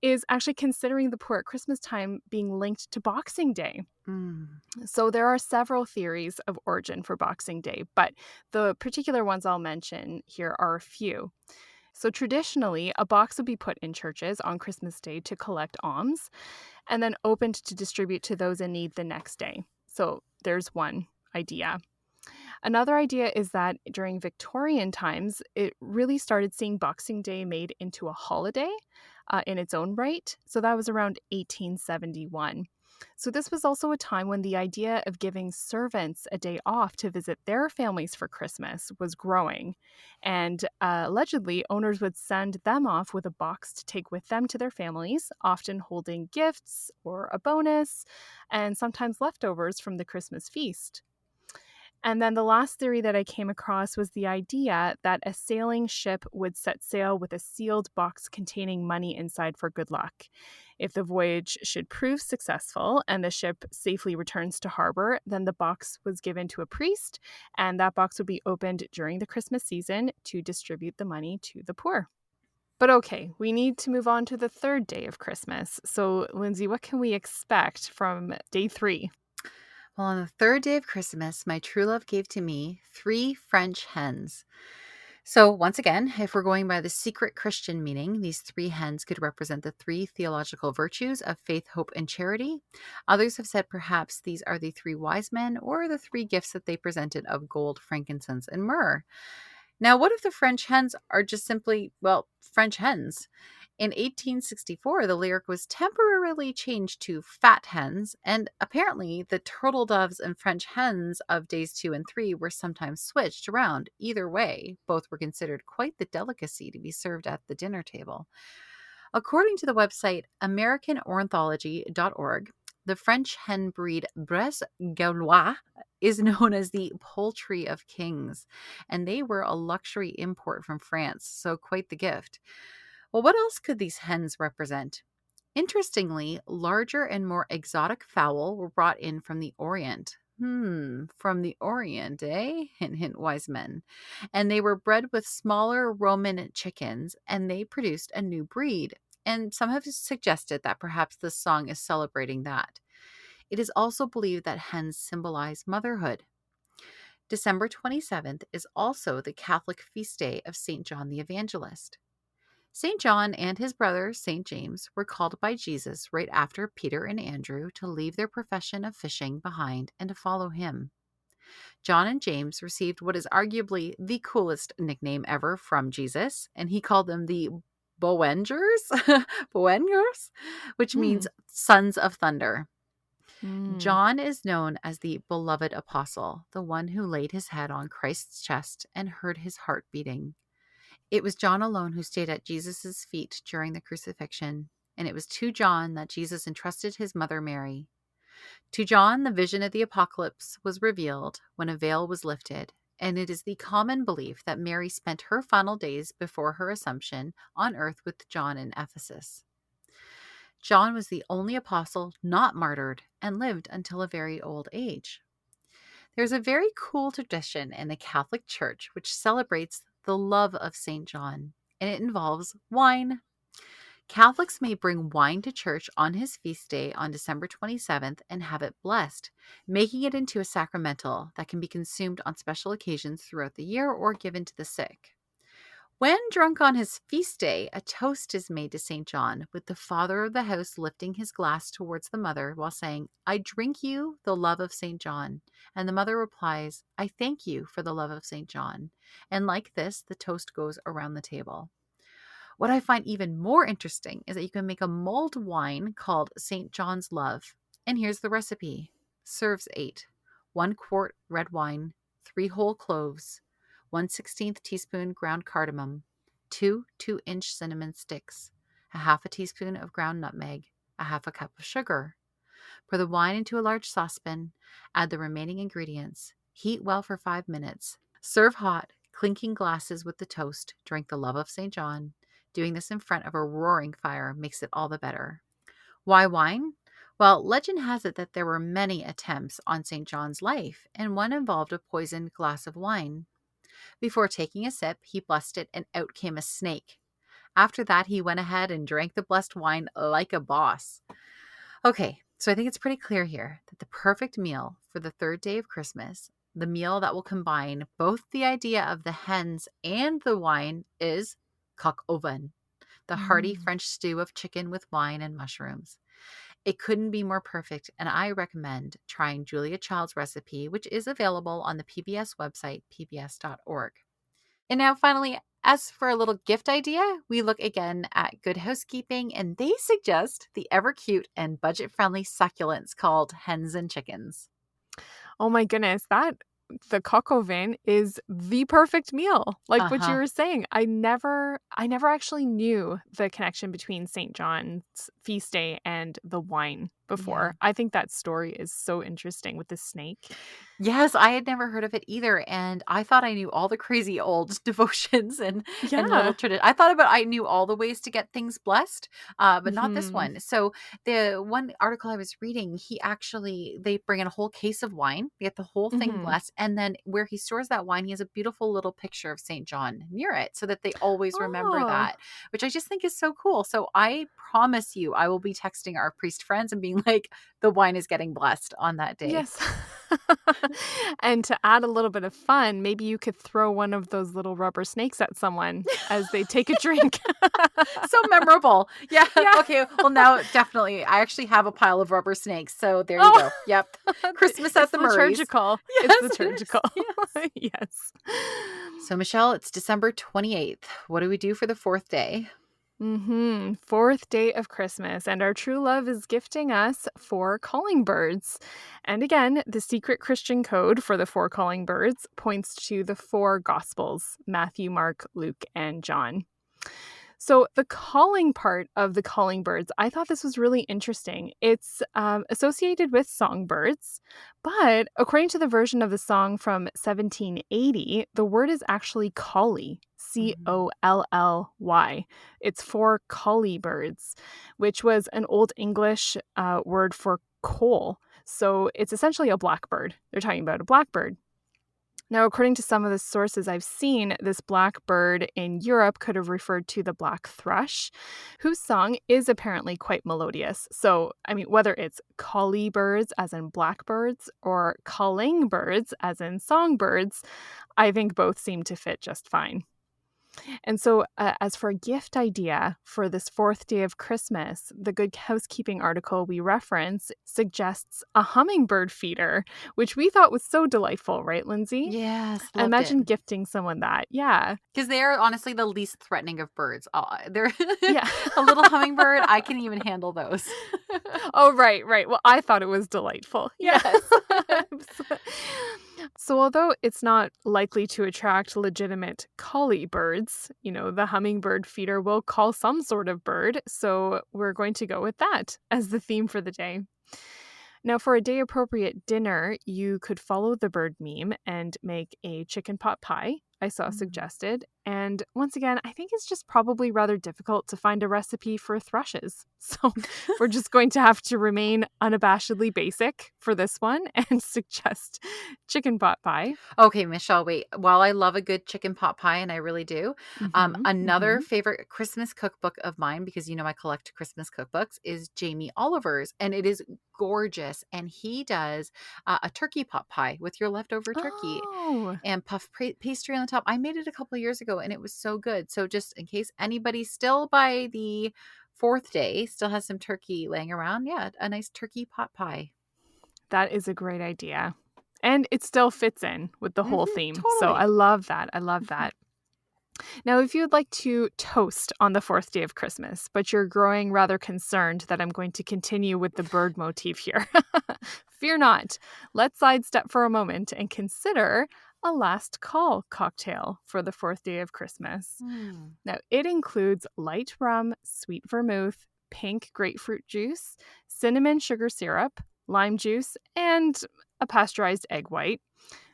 is actually considering the poor at Christmas time being linked to Boxing Day. Mm. So there are several theories of origin for Boxing Day, but the particular ones I'll mention here are a few. So traditionally, a box would be put in churches on Christmas Day to collect alms and then opened to distribute to those in need the next day. So there's one idea. Another idea is that during Victorian times, it really started seeing Boxing Day made into a holiday in its own right. So that was around 1871. So this was also a time when the idea of giving servants a day off to visit their families for Christmas was growing. And allegedly, owners would send them off with a box to take with them to their families, often holding gifts or a bonus, and sometimes leftovers from the Christmas feast. And then the last theory that I came across was the idea that a sailing ship would set sail with a sealed box containing money inside for good luck. If the voyage should prove successful and the ship safely returns to harbor, then the box was given to a priest, and that box would be opened during the Christmas season to distribute the money to the poor. But okay, we need to move on to the third day of Christmas. So, Lindsay, what can we expect from day 3? Well, on the third day of Christmas, my true love gave to me 3 French hens. So, once again, if we're going by the secret Christian meaning, these 3 hens could represent the 3 theological virtues of faith, hope, and charity. Others have said perhaps these are the 3 wise men or the 3 gifts that they presented of gold, frankincense, and myrrh. Now, what if the French hens are just simply, well, French hens? In 1864, the lyric was temporarily changed to fat hens, and apparently the turtle doves and French hens of days 2 and 3 were sometimes switched around. Either way, both were considered quite the delicacy to be served at the dinner table. According to the website AmericanOrnithology.org, the French hen breed Bresse Gaulois is known as the poultry of kings, and they were a luxury import from France, so quite the gift. Well, what else could these hens represent? Interestingly, larger and more exotic fowl were brought in from the Orient. From the Orient, eh? Hint, hint, wise men. And they were bred with smaller Roman chickens, and they produced a new breed. And some have suggested that perhaps this song is celebrating that. It is also believed that hens symbolize motherhood. December 27th is also the Catholic feast day of St. John the Evangelist. St. John and his brother, St. James, were called by Jesus right after Peter and Andrew to leave their profession of fishing behind and to follow him. John and James received what is arguably the coolest nickname ever from Jesus, and he called them the Boengers, Boengers, which means Hmm. sons of thunder. Hmm. John is known as the beloved apostle, the one who laid his head on Christ's chest and heard his heart beating. It was John alone who stayed at Jesus' feet during the crucifixion, and it was to John that Jesus entrusted his mother Mary. To John, the vision of the apocalypse was revealed when a veil was lifted, and it is the common belief that Mary spent her final days before her assumption on earth with John in Ephesus. John was the only apostle not martyred and lived until a very old age. There's a very cool tradition in the Catholic Church which celebrates the love of St. John, and it involves wine. Catholics may bring wine to church on his feast day on December 27th and have it blessed, making it into a sacramental that can be consumed on special occasions throughout the year or given to the sick. When drunk on his feast day, a toast is made to St. John, with the father of the house lifting his glass towards the mother while saying, "I drink you the love of St. John." And the mother replies, "I thank you for the love of St. John." And like this, the toast goes around the table. What I find even more interesting is that you can make a mulled wine called St. John's Love. And here's the recipe. Serves 8. 1 quart red wine, 3 whole cloves, 1/16 teaspoon ground cardamom, 2 2-inch cinnamon sticks, a half a teaspoon of ground nutmeg, a half a cup of sugar. Pour the wine into a large saucepan, add the remaining ingredients, heat well for 5 minutes. Serve hot, clinking glasses with the toast. Drink the love of St. John. Doing this in front of a roaring fire makes it all the better. Why wine? Well, legend has it that there were many attempts on St. John's life, and one involved a poisoned glass of wine. Before taking a sip, he blessed it, and out came a snake. After that, he went ahead and drank the blessed wine like a boss. Okay, so I think it's pretty clear here that the perfect meal for the third day of Christmas, the meal that will combine both the idea of the hens and the wine, is coq au vin, the hearty Mm. French stew of chicken with wine and mushrooms. It couldn't be more perfect, and I recommend trying Julia Child's recipe, which is available on the PBS website, pbs.org. And now, finally, as for a little gift idea, we look again at Good Housekeeping, and they suggest the ever cute and budget friendly succulents called hens and chickens. Oh my goodness, the coq au vin is the perfect meal. Like what you Uh-huh. were saying, I never actually knew the connection between St. John's feast day and the wine Yeah. before. I think that story is so interesting with the snake. Yes, I had never heard of it either, and I thought I knew all the crazy old devotions and little Yeah. tradition. I knew all the ways to get things blessed, but not this Mhm. one. So the one article I was reading, they bring in a whole case of wine, they get the whole thing Mhm. blessed, and then where he stores that wine, he has a beautiful little picture of Saint John near it, so that they always remember Oh, that, which I just think is so cool. So I promise you, I will be texting our priest friends and being like, the wine is getting blessed on that day. yes. And to add a little bit of fun, maybe you could throw one of those little rubber snakes at someone as they take a drink. So memorable. Yeah. Yeah. Okay. Well, now definitely, I actually have a pile of rubber snakes. So there you Oh, go. Yep. Christmas at it's the Murrays. liturgical. It's Yes, it is. liturgical. Yes. Yes. So, Michelle, it's December 28th. What do we do for the fourth day? Fourth day of Christmas, and our true love is gifting us 4 calling birds. And again, the secret Christian code for the 4 calling birds points to the 4 Gospels: Matthew, Mark, Luke, and John. So, the calling part of the calling birds, I thought this was really interesting. It's associated with songbirds, but according to the version of the song from 1780, the word is actually collie, Mhm. Colly. It's for collie birds, which was an Old English word for coal. So, it's essentially a blackbird. They're talking about a blackbird. Now, according to some of the sources I've seen, this blackbird in Europe could have referred to the black thrush, whose song is apparently quite melodious. So, I mean, whether it's collie birds, as in blackbirds, or calling birds, as in songbirds, I think both seem to fit just fine. And so, as for a gift idea for this fourth day of Christmas, the Good Housekeeping article we reference suggests a hummingbird feeder, which we thought was so delightful, right, Lindsay? Yes, loved it. Imagine gifting someone that. Yeah. Because they are honestly the least threatening of birds. They're Yeah. a little hummingbird. I can even handle those. Oh, right, right. Well, I thought it was delightful. Yeah. Yes. So, although it's not likely to attract legitimate collie birds, the hummingbird feeder will call some sort of bird. So, we're going to go with that as the theme for the day. Now, for a day appropriate dinner, you could follow the bird meme and make a chicken pot pie, I saw Mm. suggested. And once again, I think it's just probably rather difficult to find a recipe for thrushes. So we're just going to have to remain unabashedly basic for this one and suggest chicken pot pie. Okay, Michelle, wait. While I love a good chicken pot pie, and I really do, another Mm-hmm. favorite Christmas cookbook of mine, because I collect Christmas cookbooks, is Jamie Oliver's, and it is gorgeous. And he does a turkey pot pie with your leftover turkey Oh, and puff pastry on the top. I made it a couple of years ago, and it was so good. So just in case anybody still by the fourth day still has some turkey laying around, yeah, a nice turkey pot pie. that is a great idea. And it still fits in with the whole theme. So I Totally. love that. I love that. Now, if you'd like to toast on the fourth day of Christmas, but you're growing rather concerned that I'm going to continue with the bird motif here, fear not. Let's sidestep for a moment and consider a last call cocktail for the fourth day of Christmas. Hmm. Now, it includes light rum, sweet vermouth, pink grapefruit juice, cinnamon sugar syrup, lime juice, and a pasteurized egg white,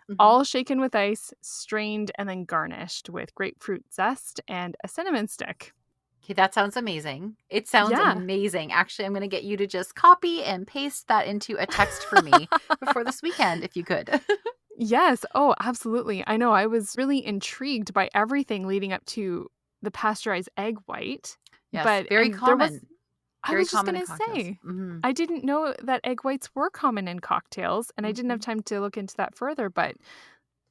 Mhm. all shaken with ice, strained, and then garnished with grapefruit zest and a cinnamon stick. Okay, that sounds amazing. It sounds Yeah. amazing. Actually, I'm going to get you to just copy and paste that into a text for me before this weekend, if you could. Yes. Oh, absolutely. I know. I was really intrigued by everything leading up to the pasteurized egg white. Yes, But, very and there was, common. I Very was just common going in to cocktails. say, Hmm. I didn't know that egg whites were common in cocktails, and I didn't have Hmm. time to look into that further. But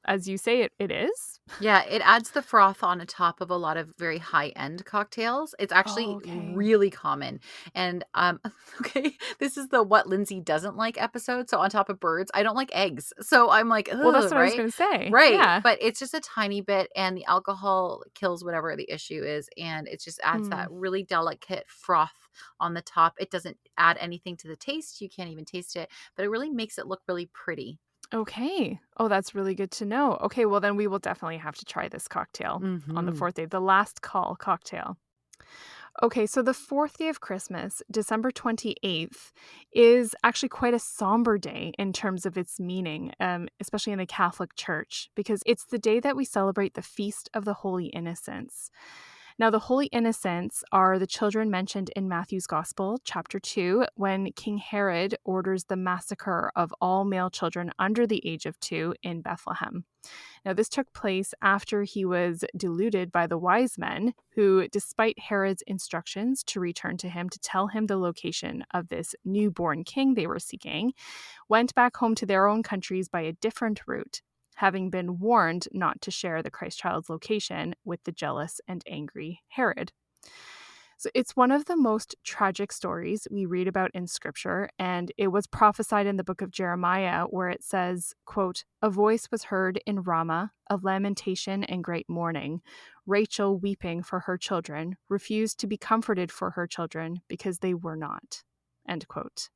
as you say, it is. Yeah, it adds the froth on the top of a lot of very high-end cocktails. It's Oh, actually okay. really common. And okay, this is the what Lindsay doesn't like episode. So on top of birds, I don't like eggs. So I'm like, Well, that's ugh, what I was right? going to say. Right. Yeah. But it's just a tiny bit, and the alcohol kills whatever the issue is, and it just adds Mm. that really delicate froth on the top. It doesn't add anything to the taste. You can't even taste it, but it really makes it look really pretty. Okay. Oh, that's really good to know. Okay, well, then we will definitely have to try this cocktail on the Hmm. fourth day, the last call cocktail. Okay, so the fourth day of Christmas, December 28th, is actually quite a somber day in terms of its meaning, especially in the Catholic Church, because it's the day that we celebrate the Feast of the Holy Innocents. Now, the Holy Innocents are the children mentioned in Matthew's Gospel, chapter 2, when King Herod orders the massacre of all male children under the age of 2 in Bethlehem. Now, this took place after he was deluded by the wise men, who, despite Herod's instructions to return to him to tell him the location of this newborn king they were seeking, went back home to their own countries by a different route, having been warned not to share the Christ child's location with the jealous and angry Herod. So it's one of the most tragic stories we read about in scripture, and it was prophesied in the book of Jeremiah where it says, quote, "A voice was heard in Ramah of lamentation and great mourning. Rachel, weeping for her children, refused to be comforted for her children because they were not." End quote.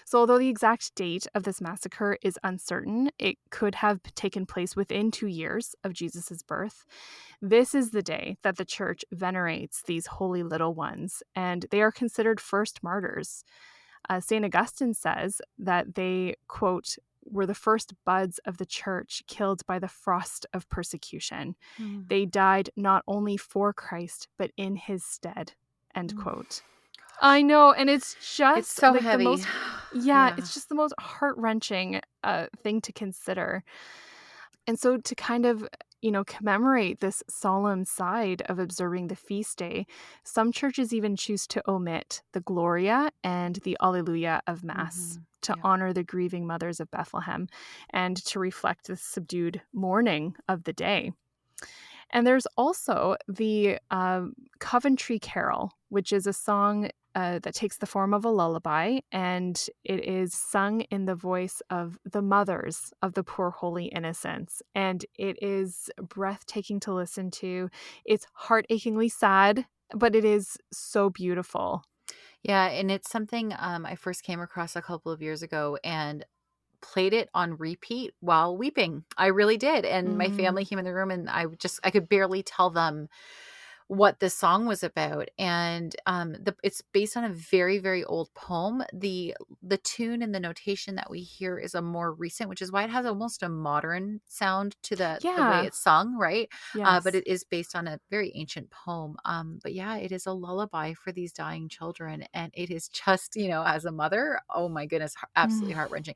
So, although the exact date of this massacre is uncertain, it could have taken place within 2 years of Jesus' birth. This is the day that the church venerates these holy little ones, and they are considered first martyrs. St. Augustine says that they, quote, were the first buds of the church killed by the frost of persecution. Mm. They died not only for Christ, but in his stead, end Mm. quote. I Gosh, know, and it's it's just so like the heavy. most, yeah, Yeah. it's just the most heart-wrenching thing to consider. And so to kind of, commemorate this solemn side of observing the feast day, some churches even choose to omit the Gloria and the Alleluia of Mass Hmm. to Yeah. honor the grieving mothers of Bethlehem and to reflect the subdued mourning of the day. And there's also the Coventry Carol, which is a song that takes the form of a lullaby, and it is sung in the voice of the mothers of the poor holy innocents. And it is breathtaking to listen to. It's heart-achingly sad, but it is so beautiful. Yeah, and it's something I first came across a couple of years ago and played it on repeat while weeping. I really did. And my family Mm, came in the room and I could barely tell them what this song was about. And it's based on a very, very old poem. The tune and the notation that we hear is a more recent, which is why it has almost a modern sound to the way yeah. it's sung, right? But Yes. it is based on a very ancient poem. But yeah, it is a lullaby for these dying children, and it is just, as a mother, oh my goodness, Mm, absolutely heart-wrenching.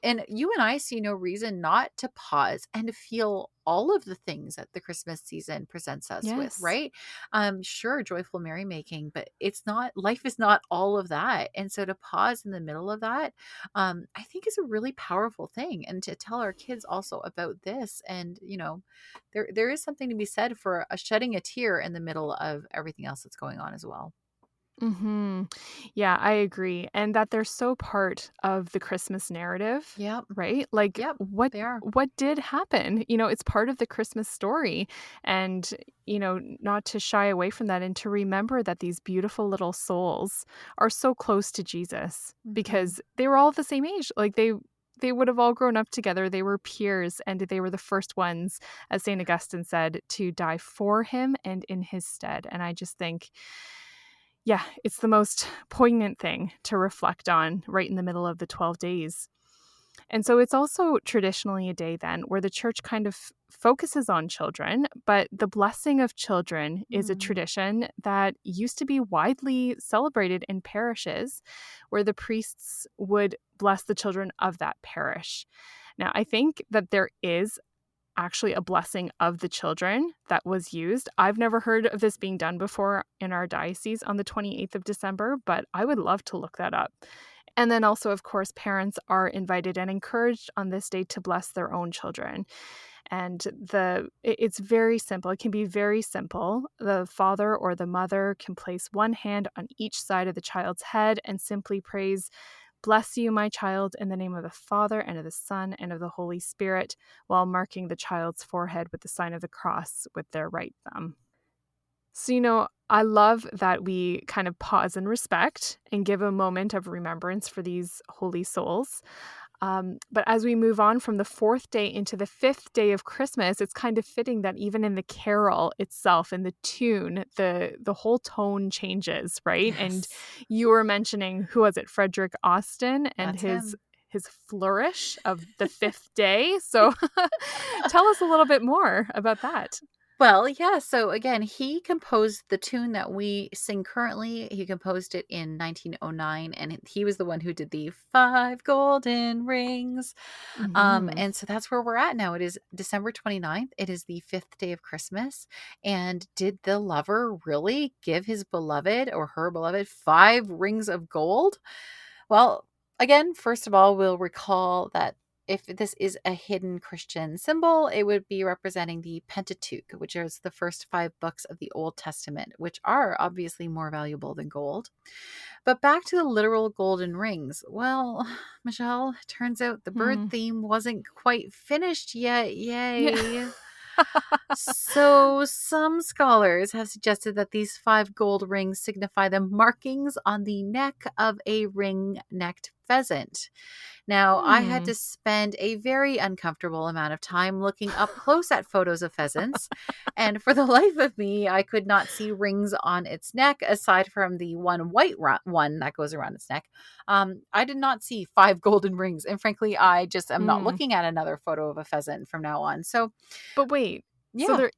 And you and I see no reason not to pause and to feel all of the things that the Christmas season presents us with, yes. right? Sure, joyful merrymaking, but it's not, life is not all of that. And so to pause in the middle of that, I think is a really powerful thing. And to tell our kids also about this. And, there is something to be said for shedding a tear in the middle of everything else that's going on as well. Mhm. Yeah, I agree, and that they're so part of the Christmas narrative, Yep. right? Like, Yep. what They are. what did happen? It's part of the Christmas story, and, not to shy away from that and to remember that these beautiful little souls are so close to Jesus Hmm. because they were all the same age. Like, they would have all grown up together. They were peers, and they were the first ones, as St. Augustine said, to die for him and in his stead. And I just think, yeah, it's the most poignant thing to reflect on right in the middle of the 12 days. And so it's also traditionally a day then where the church kind of focuses on children, but the blessing of children is a Mm. tradition that used to be widely celebrated in parishes where the priests would bless the children of that parish. Now, I think that there is actually a blessing of the children that was used. I've never heard of this being done before in our diocese on the 28th of December, but I would love to look that up. And then also, of course, parents are invited and encouraged on this day to bless their own children. And it's very simple. It can be very simple. The father or the mother can place one hand on each side of the child's head and simply praise, "Bless you, my child, in the name of the Father and of the Son and of the Holy Spirit," while marking the child's forehead with the sign of the cross with their right thumb. So, I love that we kind of pause and respect and give a moment of remembrance for these holy souls. But as we move on from the fourth day into the fifth day of Christmas, it's kind of fitting that even in the carol itself, in the tune, the whole tone changes, right? And Yes, you were mentioning, who was it, Frederick Austin and that's him. his flourish of the fifth day. So tell us a little bit more about that. Well, yeah. So again, he composed the tune that we sing currently. He composed it in 1909, and he was the one who did the five golden rings. Hmm. And so that's where we're at now. It is December 29th. It is the fifth day of Christmas. And did the lover really give his beloved or her beloved five rings of gold? Well, again, first of all, we'll recall that if this is a hidden Christian symbol, it would be representing the Pentateuch, which is the first five books of the Old Testament, which are obviously more valuable than gold. But back to the literal golden rings. Well, Michelle, turns out the bird Hmm. theme wasn't quite finished yet. Yeah. Yay. So, some scholars have suggested that these five gold rings signify the markings on the neck of a ring necked pheasant. Now, I had Hmm. to spend a very uncomfortable amount of time looking up close at photos of pheasants, and for the life of me, I could not see rings on its neck aside from the one white one that goes around its neck. I did not see five golden rings, and frankly, I just am not Hmm. looking at another photo of a pheasant from now on. So, But wait, so yeah,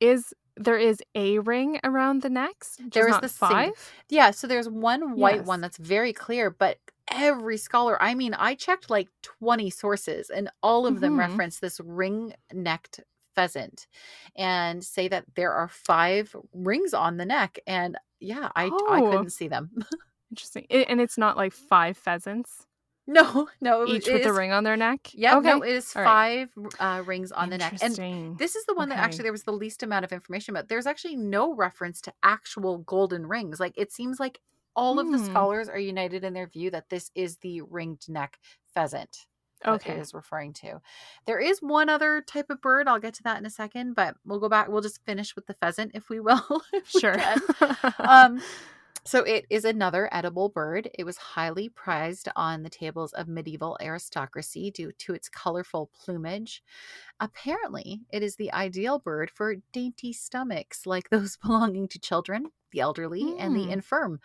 there is a ring around the necks, there just is not the single. five? Yeah, so there's one white one Yes. that's very clear, but every scholar, I mean, I checked like 20 sources and all of them Hmm. reference this ring-necked pheasant and say that there are five rings on the neck. And yeah, I Oh, couldn't see them. interesting. And it's not like five pheasants, No, no, it each with a is. ring on their neck? Yep, no, Okay. it is All right. five rings on the neck. And Interesting. this is the one that actually Okay. there was the least amount of information about. There's actually no reference to actual golden rings. Like it seems like all of the Hmm. scholars are united in their view that this is the ringed neck pheasant that it Okay. is referring to. There is one other type of bird. I'll get to that in a second, but we'll go back. We'll just finish with the pheasant if we will, if we Sure. can. Um, so it is another edible bird. It was highly prized on the tables of medieval aristocracy due to its colorful plumage. Apparently, it is the ideal bird for dainty stomachs like those belonging to children, the elderly, and the Hmm. infirm,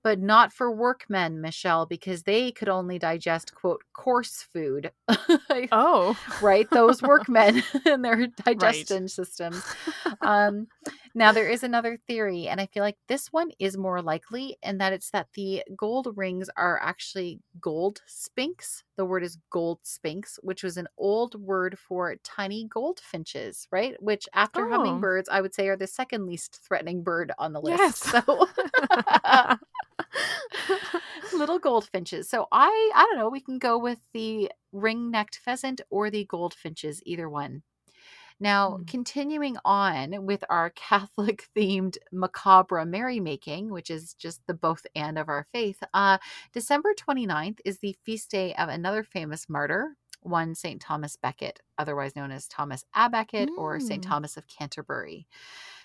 but not for workmen, Michelle, because they could only digest, quote, coarse food. Oh. Right? Those workmen and their Right. digestion systems. Um, Now, there is another theory, and I feel like this one is more likely, and that it's that the gold rings are actually gold spinks. The word is gold spinks, which was an old word for tiny goldfinches, right? Which, after Oh. hummingbirds, I would say are the second least threatening bird on the list. Yes. So, little goldfinches. So, I don't know. We can go with the ring-necked pheasant or the goldfinches, either one. Now, Hmm. continuing on with our Catholic themed macabre merrymaking, which is just the both and of our faith, December 29th is the feast day of another famous martyr, one St. Thomas Becket, otherwise known as Thomas à Becket or St. Hmm. Thomas of Canterbury.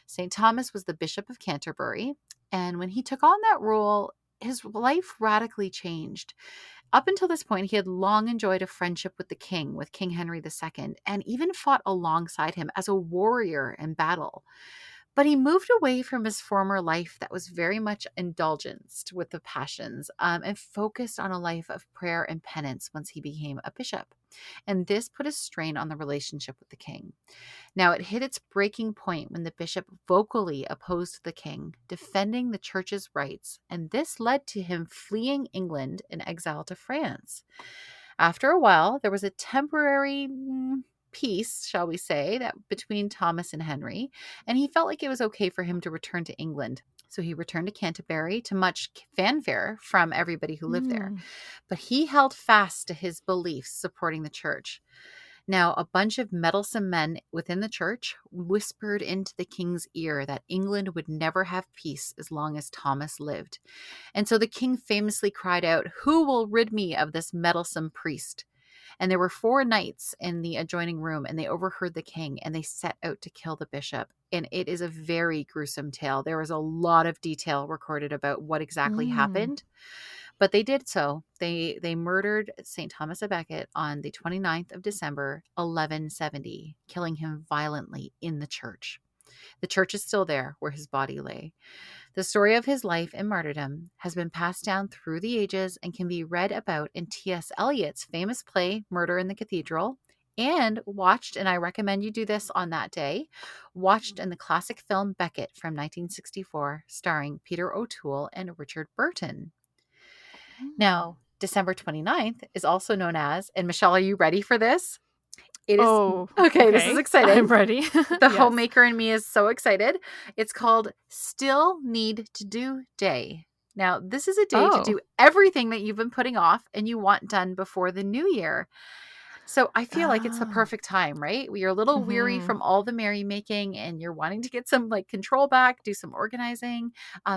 St. Thomas was the Bishop of Canterbury, and when he took on that role, his life radically changed. Up until this point, he had long enjoyed a friendship with King Henry II, and even fought alongside him as a warrior in battle. But he moved away from his former life that was very much indulgenced with the passions, and focused on a life of prayer and penance once he became a bishop. And this put a strain on the relationship with the king. Now, it hit its breaking point when the bishop vocally opposed the king, defending the church's rights, and this led to him fleeing England in exile to France. After a while, there was a temporary peace, shall we say, that between Thomas and Henry, and he felt like it was okay for him to return to England. So he returned to Canterbury to much fanfare from everybody who lived there. But he held fast to his beliefs supporting the church. Now, a bunch of meddlesome men within the church whispered into the king's ear that England would never have peace as long as Thomas lived. And so the king famously cried out, "Who will rid me of this meddlesome priest?" And there were 4 knights in the adjoining room, and they overheard the king, and they set out to kill the bishop. And it is a very gruesome tale. There was a lot of detail recorded about what exactly happened. But they did so. They murdered St. Thomas à Becket on the 29th of December, 1170, killing him violently in the church. The church is still there where his body lay. The story of his life and martyrdom has been passed down through the ages and can be read about in T.S. Eliot's famous play, Murder in the Cathedral, and watched, and I recommend you do this on that day, watched in the classic film Becket from 1964, starring Peter O'Toole and Richard Burton. Now, December 29th is also known as, and Michelle, are you ready for this? It is. Okay, this is exciting. I'm ready. The homemaker in me is so excited. It's called Still Need to Do Day. Now, this is a day to do everything that you've been putting off and you want done before the new year. So I feel like it's the perfect time, right? You're a little weary from all the merrymaking and you're wanting to get some control back, do some organizing.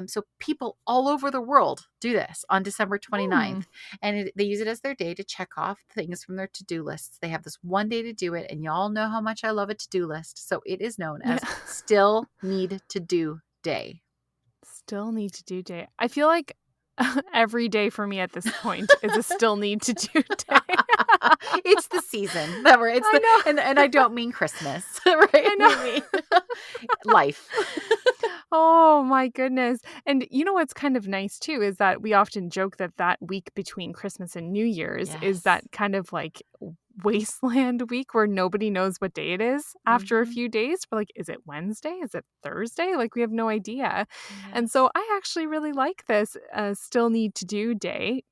So people all over the world do this on December 29th. And they use it as their day to check off things from their to-do lists. They have this one day to do it. And y'all know how much I love a to-do list. So it is known as Still Need to Do Day. Still Need to Do Day. I feel like every day for me at this point is a still need to do day. It's the season. And I don't mean Christmas, right? I know. I mean life. Oh my goodness. And you know what's kind of nice too is that we often joke that week between Christmas and New Year's is that kind of wasteland week where nobody knows what day it is after a few days. We're like, is it Wednesday? Is it Thursday? We have no idea. And so I actually really like this Still Need to Do Day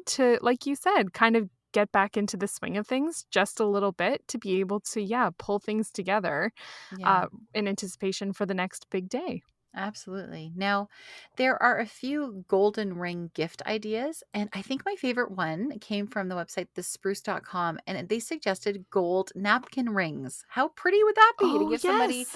to, like you said, kind of get back into the swing of things just a little bit to be able to, pull things together in anticipation for the next big day. Absolutely. Now, there are a few golden ring gift ideas, and I think my favorite one came from the website thespruce.com, and they suggested gold napkin rings. How pretty would that be to give somebody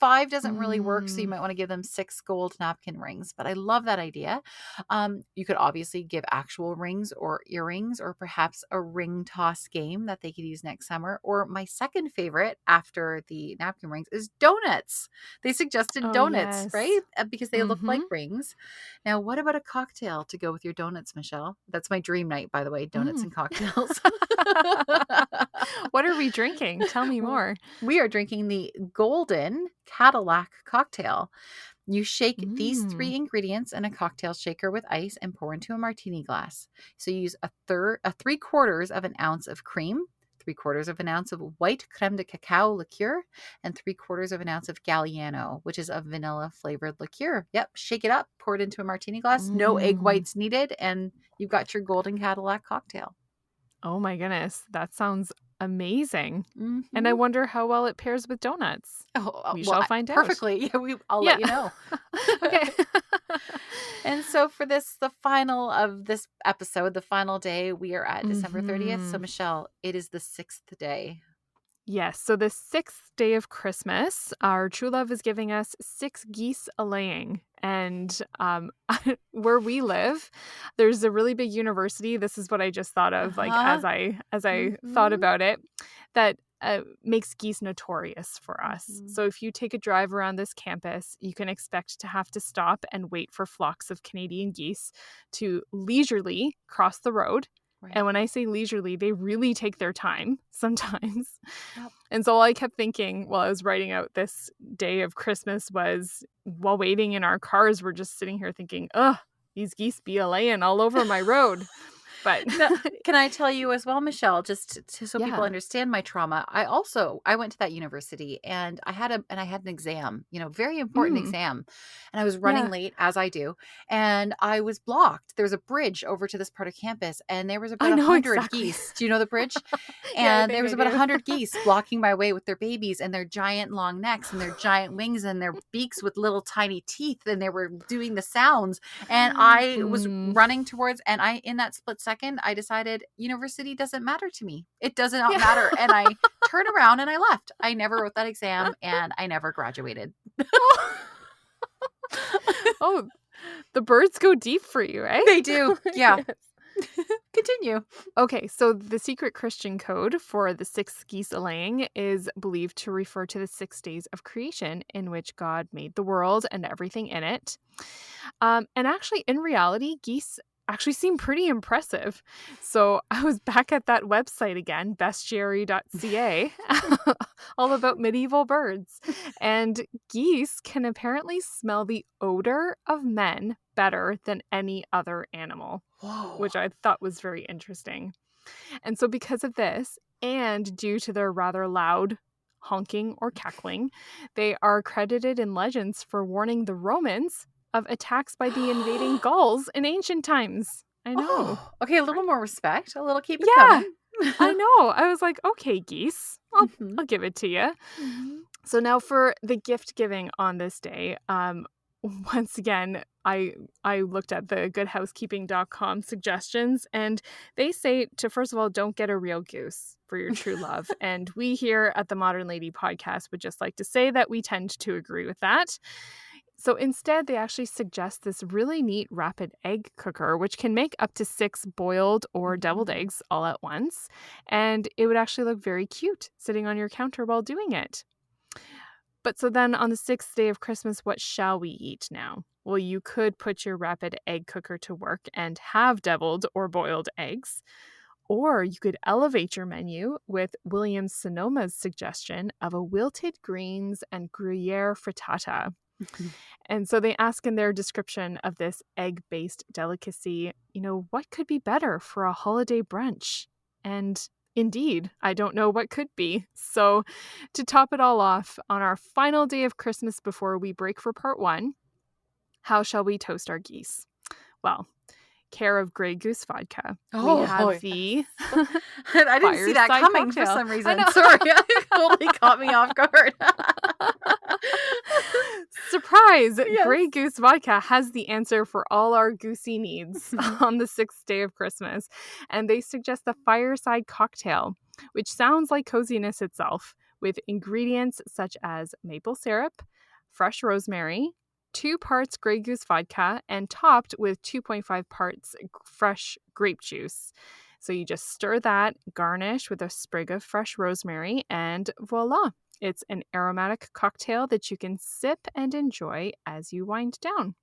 5 doesn't really work, so you might want to give them 6 gold napkin rings, but I love that idea. You could obviously give actual rings or earrings or perhaps a ring toss game that they could use next summer, or my second favorite after the napkin rings is donuts. They suggested donuts. Right? Because they look like rings. Now, what about a cocktail to go with your donuts, Michelle? That's my dream night, by the way, donuts and cocktails. What are we drinking? Tell me more. We are drinking the Golden Cadillac cocktail. You shake these 3 ingredients in a cocktail shaker with ice and pour into a martini glass. So you use a 3/4 of an ounce of cream, 3/4 of an ounce of white creme de cacao liqueur, and 3/4 of an ounce of Galliano, which is a vanilla flavored liqueur. Yep. Shake it up, pour it into a martini glass. No egg whites needed. And you've got your Golden Cadillac cocktail. Oh my goodness. That sounds amazing. And I wonder how well it pairs with donuts. We shall find out. Perfectly. I'll let you know. Okay. And so for the final of this episode, the final day, we are at December 30th. So Michelle, it is the 6th day. Yes. So the 6th day of Christmas, our true love is giving us 6 geese a laying. And where we live, there's a really big university. This is what I just thought of, as I thought about it, that makes geese notorious for us. So if you take a drive around this campus, you can expect to have to stop and wait for flocks of Canadian geese to leisurely cross the road Right. And when I say leisurely, they really take their time sometimes. Yep. And so all I kept thinking while I was writing out this day of Christmas was, while waiting in our cars, we're just sitting here thinking, ugh, these geese be a-laying all over my road. But No, can I tell you as well, Michelle, just so people yeah. understand my trauma? I went to that university and I had an exam, very important Mm, exam. And I was running yeah. late as I do, and I was blocked. There was a bridge over to this part of campus and there was I about a know 100 exactly. geese. Do you know the bridge? Yeah, I And there think was I about do. 100 geese blocking my way with their babies and their giant long necks and their giant wings and their beaks with little tiny teeth, and they were doing the sounds. And I was Mm, running towards, and in that split second, I decided university doesn't matter to me. It does not yeah. matter. And I turned around and I left. I never wrote that exam and I never graduated. Oh, the birds go deep for you, eh? They do. Yeah. Yes. Continue. Okay, so the secret Christian code for the 6 geese a-laying is believed to refer to the 6 days of creation in which God made the world and everything in it. And actually, in reality, geese actually seem pretty impressive. So I was back at that website again, bestiary.ca, all about medieval birds. And geese can apparently smell the odor of men better than any other animal, Whoa. which I thought was very interesting. And so, because of this, and due to their rather loud honking or cackling, they are credited in legends for warning the Romans of attacks by the invading Gauls in ancient times. I know. Oh, okay. A little Right? more respect. A little keep it Yeah, coming. I know. I was like, okay, geese, Mhm. I'll give it to you. Mhm. So now for the gift giving on this day, once again, I looked at the goodhousekeeping.com suggestions, and they say to, first of all, don't get a real goose for your true love. And we here at the Modern Lady podcast would just like to say that we tend to agree with that. So instead, they actually suggest this really neat rapid egg cooker, which can make up to 6 boiled or deviled Mhm. eggs all at once. And it would actually look very cute sitting on your counter while doing it. But so then on the 6th day of Christmas, what shall we eat now? Well, you could put your rapid egg cooker to work and have deviled or boiled eggs. Or you could elevate your menu with William Sonoma's suggestion of a wilted greens and Gruyere frittata. Mhm. And so they ask in their description of this egg-based delicacy, what could be better for a holiday brunch? And indeed, I don't know what could be. So to top it all off, on our final day of Christmas before we break for part 1, how shall we toast our geese? Well, care of Grey Goose Vodka. We Oh, have yes. the I didn't see that fireside coming for cocktail. some I reason. know. Sorry. It totally caught me off guard. Surprise! Yes. Grey Goose Vodka has the answer for all our goosey needs on the 6th day of Christmas. And they suggest the fireside cocktail, which sounds like coziness itself, with ingredients such as maple syrup, fresh rosemary, 2 parts Grey Goose Vodka, and topped with 2.5 parts fresh grape juice. So you just stir that, garnish with a sprig of fresh rosemary, and voila! It's an aromatic cocktail that you can sip and enjoy as you wind down.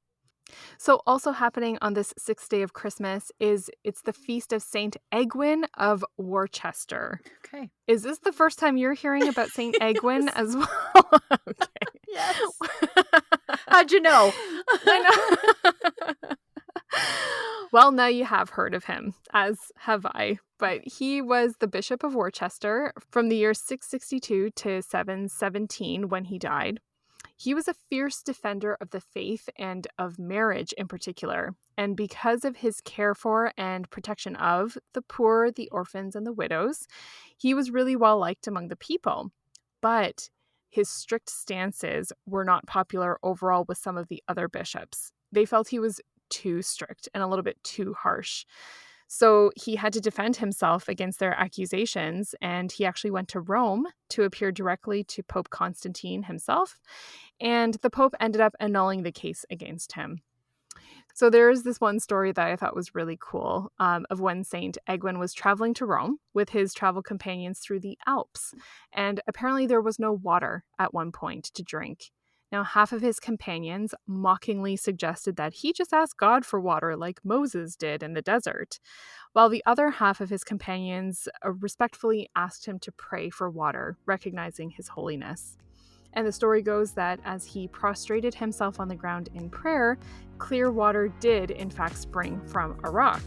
So also happening on this 6th day of Christmas it's the feast of Saint Egwin of Worcester. Okay. Is this the first time you're hearing about Saint Egwin Yes. as well? Okay. Yes. How'd you know? I know. Well, now you have heard of him, as have I. But he was the Bishop of Worcester from the year 662 to 717 when he died. He was a fierce defender of the faith and of marriage in particular. And because of his care for and protection of the poor, the orphans, and the widows, he was really well liked among the people. But his strict stances were not popular overall with some of the other bishops. They felt he was too strict and a little bit too harsh. So he had to defend himself against their accusations, and he actually went to Rome to appear directly to Pope Constantine himself, and the Pope ended up annulling the case against him. So there is this one story that I thought was really cool of when Saint Egwin was traveling to Rome with his travel companions through the Alps, and apparently there was no water at one point to drink. Now, half of his companions mockingly suggested that he just ask God for water like Moses did in the desert, while the other half of his companions respectfully asked him to pray for water, recognizing his holiness. And the story goes that as he prostrated himself on the ground in prayer, clear water did in fact spring from a rock.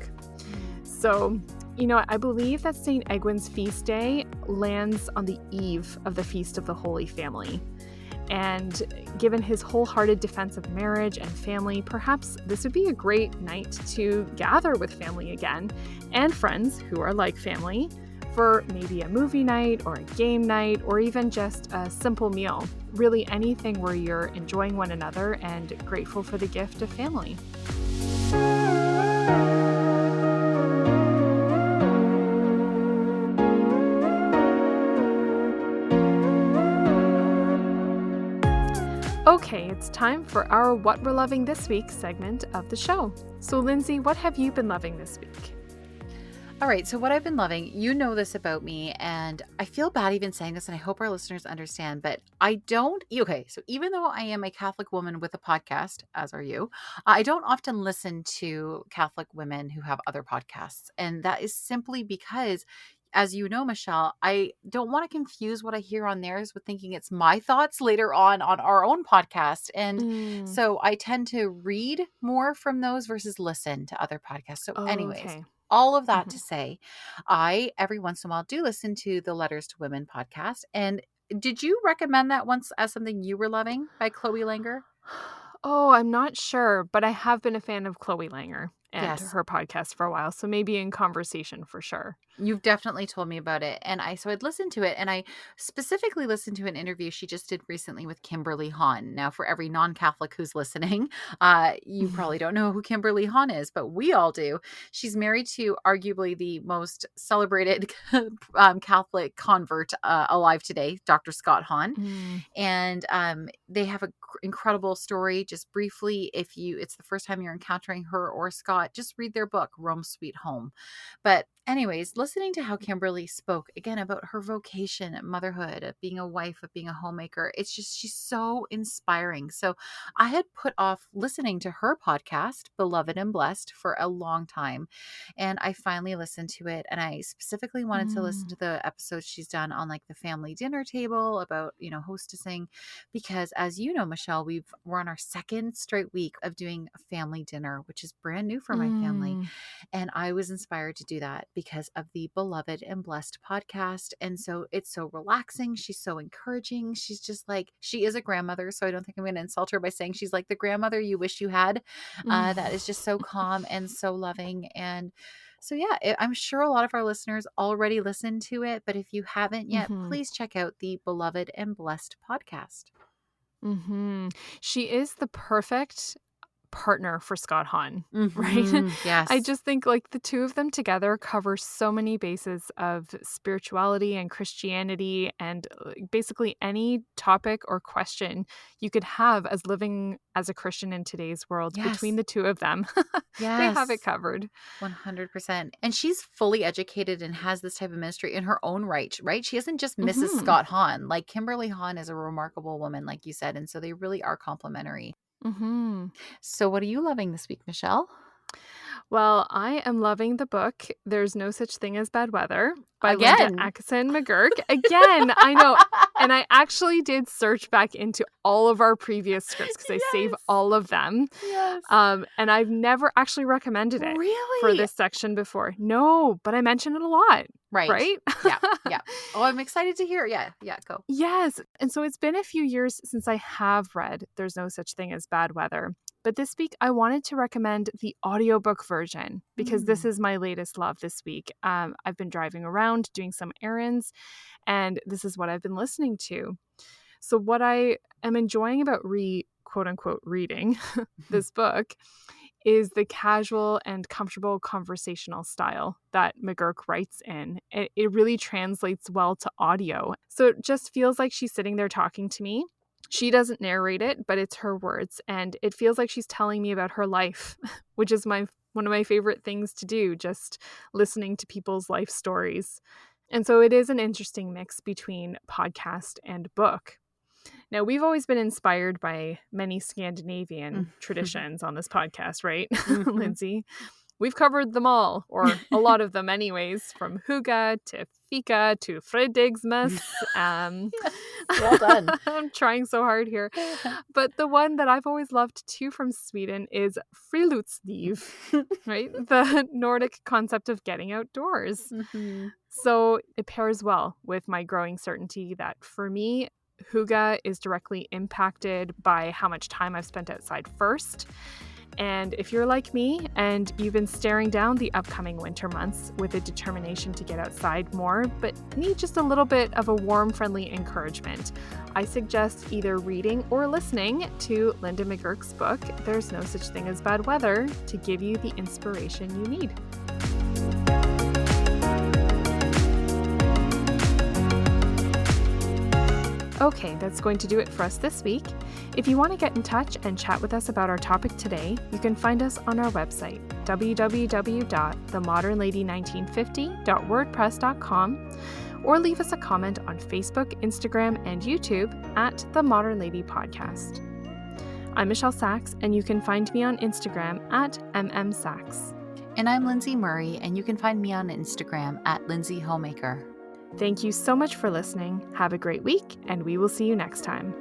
So, I believe that St. Egwin's feast day lands on the eve of the Feast of the Holy Family. And given his wholehearted defense of marriage and family, perhaps this would be a great night to gather with family again and friends who are like family for maybe a movie night or a game night or even just a simple meal. Really anything where you're enjoying one another and grateful for the gift of family. Okay, it's time for our What We're Loving This Week segment of the show. So, Lindsay, what have you been loving this week? All right, so what I've been loving, you know this about me, and I feel bad even saying this, and I hope our listeners understand, but so even though I am a Catholic woman with a podcast, as are you, I don't often listen to Catholic women who have other podcasts, and that is simply because, as you know, Michelle, I don't want to confuse what I hear on theirs with thinking it's my thoughts later on our own podcast. And so I tend to read more from those versus listen to other podcasts. So anyways, Okay. all of that to say, I every once in a while do listen to the Letters to Women podcast. And did you recommend that once as something you were loving by Chloe Langer? Oh, I'm not sure, but I have been a fan of Chloe Langer and Yes. her podcast for a while, so maybe in conversation for sure. You've definitely told me about it. And I'd listened to it, and I specifically listened to an interview she just did recently with Kimberly Hahn. Now, for every non-Catholic who's listening, you probably don't know who Kimberly Hahn is, but we all do. She's married to arguably the most celebrated Catholic convert alive today, Dr. Scott Hahn. And they have an incredible story. Just briefly, if it's the first time you're encountering her or Scott, just read their book, Rome Sweet Home. But anyways, listening to how Kimberly spoke again about her vocation at motherhood, of being a wife, of being a homemaker, she's so inspiring. So I had put off listening to her podcast, Beloved and Blessed, for a long time. And I finally listened to it. And I specifically wanted to listen to the episodes she's done on like the family dinner table about, hostessing, because as you know, Michelle, we're on our second straight week of doing a family dinner, which is brand new for my family. And I was inspired to do that because of the Beloved and Blessed podcast. And so it's so relaxing. She's so encouraging. She's just like, she is a grandmother. So I don't think I'm going to insult her by saying she's like the grandmother you wish you had. That is just so calm and so loving. And so, yeah, I'm sure a lot of our listeners already listened to it. But if you haven't yet, please check out the Beloved and Blessed podcast. She is the perfect partner for Scott Hahn, right? Yes. I just think like the two of them together cover so many bases of spirituality and Christianity and basically any topic or question you could have as living as a Christian in today's world. Yes. Between the two of them, they have it covered. 100%. And she's fully educated and has this type of ministry in her own right? She isn't just Mrs. Scott Hahn. Like Kimberly Hahn is a remarkable woman, like you said. And so they really are complementary. So what are you loving this week, Michelle? Well, I am loving the book There's No Such Thing as Bad Weather by Linda Atkinson McGurk. Again, I know. And I actually did search back into all of our previous scripts because I save all of them. Yes. And I've never actually recommended it for this section before. No, but I mention it a lot. Right? Yeah. Oh, I'm excited to hear. Yeah, go. Yes. And so it's been a few years since I have read There's No Such Thing as Bad Weather. But this week, I wanted to recommend the audiobook version because this is my latest love this week. I've been driving around doing some errands, and this is what I've been listening to. So what I am enjoying about quote unquote reading this book is the casual and comfortable conversational style that McGurk writes in. It really translates well to audio. So it just feels like she's sitting there talking to me. She doesn't narrate it, but it's her words. And it feels like she's telling me about her life, which is one of my favorite things to do, just listening to people's life stories. And so it is an interesting mix between podcast and book. Now, we've always been inspired by many Scandinavian traditions on this podcast, right, Lindsay? We've covered them all, or a lot of them anyways, from hygge to fika to fredagsmess. Yes, well done. I'm trying so hard here. But the one that I've always loved too from Sweden is friluftsliv, right? The Nordic concept of getting outdoors. So it pairs well with my growing certainty that for me, hygge is directly impacted by how much time I've spent outside first. And if you're like me and you've been staring down the upcoming winter months with a determination to get outside more, but need just a little bit of a warm, friendly encouragement, I suggest either reading or listening to Linda McGurk's book, There's No Such Thing as Bad Weather, to give you the inspiration you need. Okay, that's going to do it for us this week. If you want to get in touch and chat with us about our topic today, you can find us on our website, www.themodernlady1950.wordpress.com, or leave us a comment on Facebook, Instagram, and YouTube at The Modern Lady Podcast. I'm Michelle Sachs, and you can find me on Instagram at mmsachs. And I'm Lindsay Murray, and you can find me on Instagram at Lindsay Homemaker. Thank you so much for listening. Have a great week, and we will see you next time.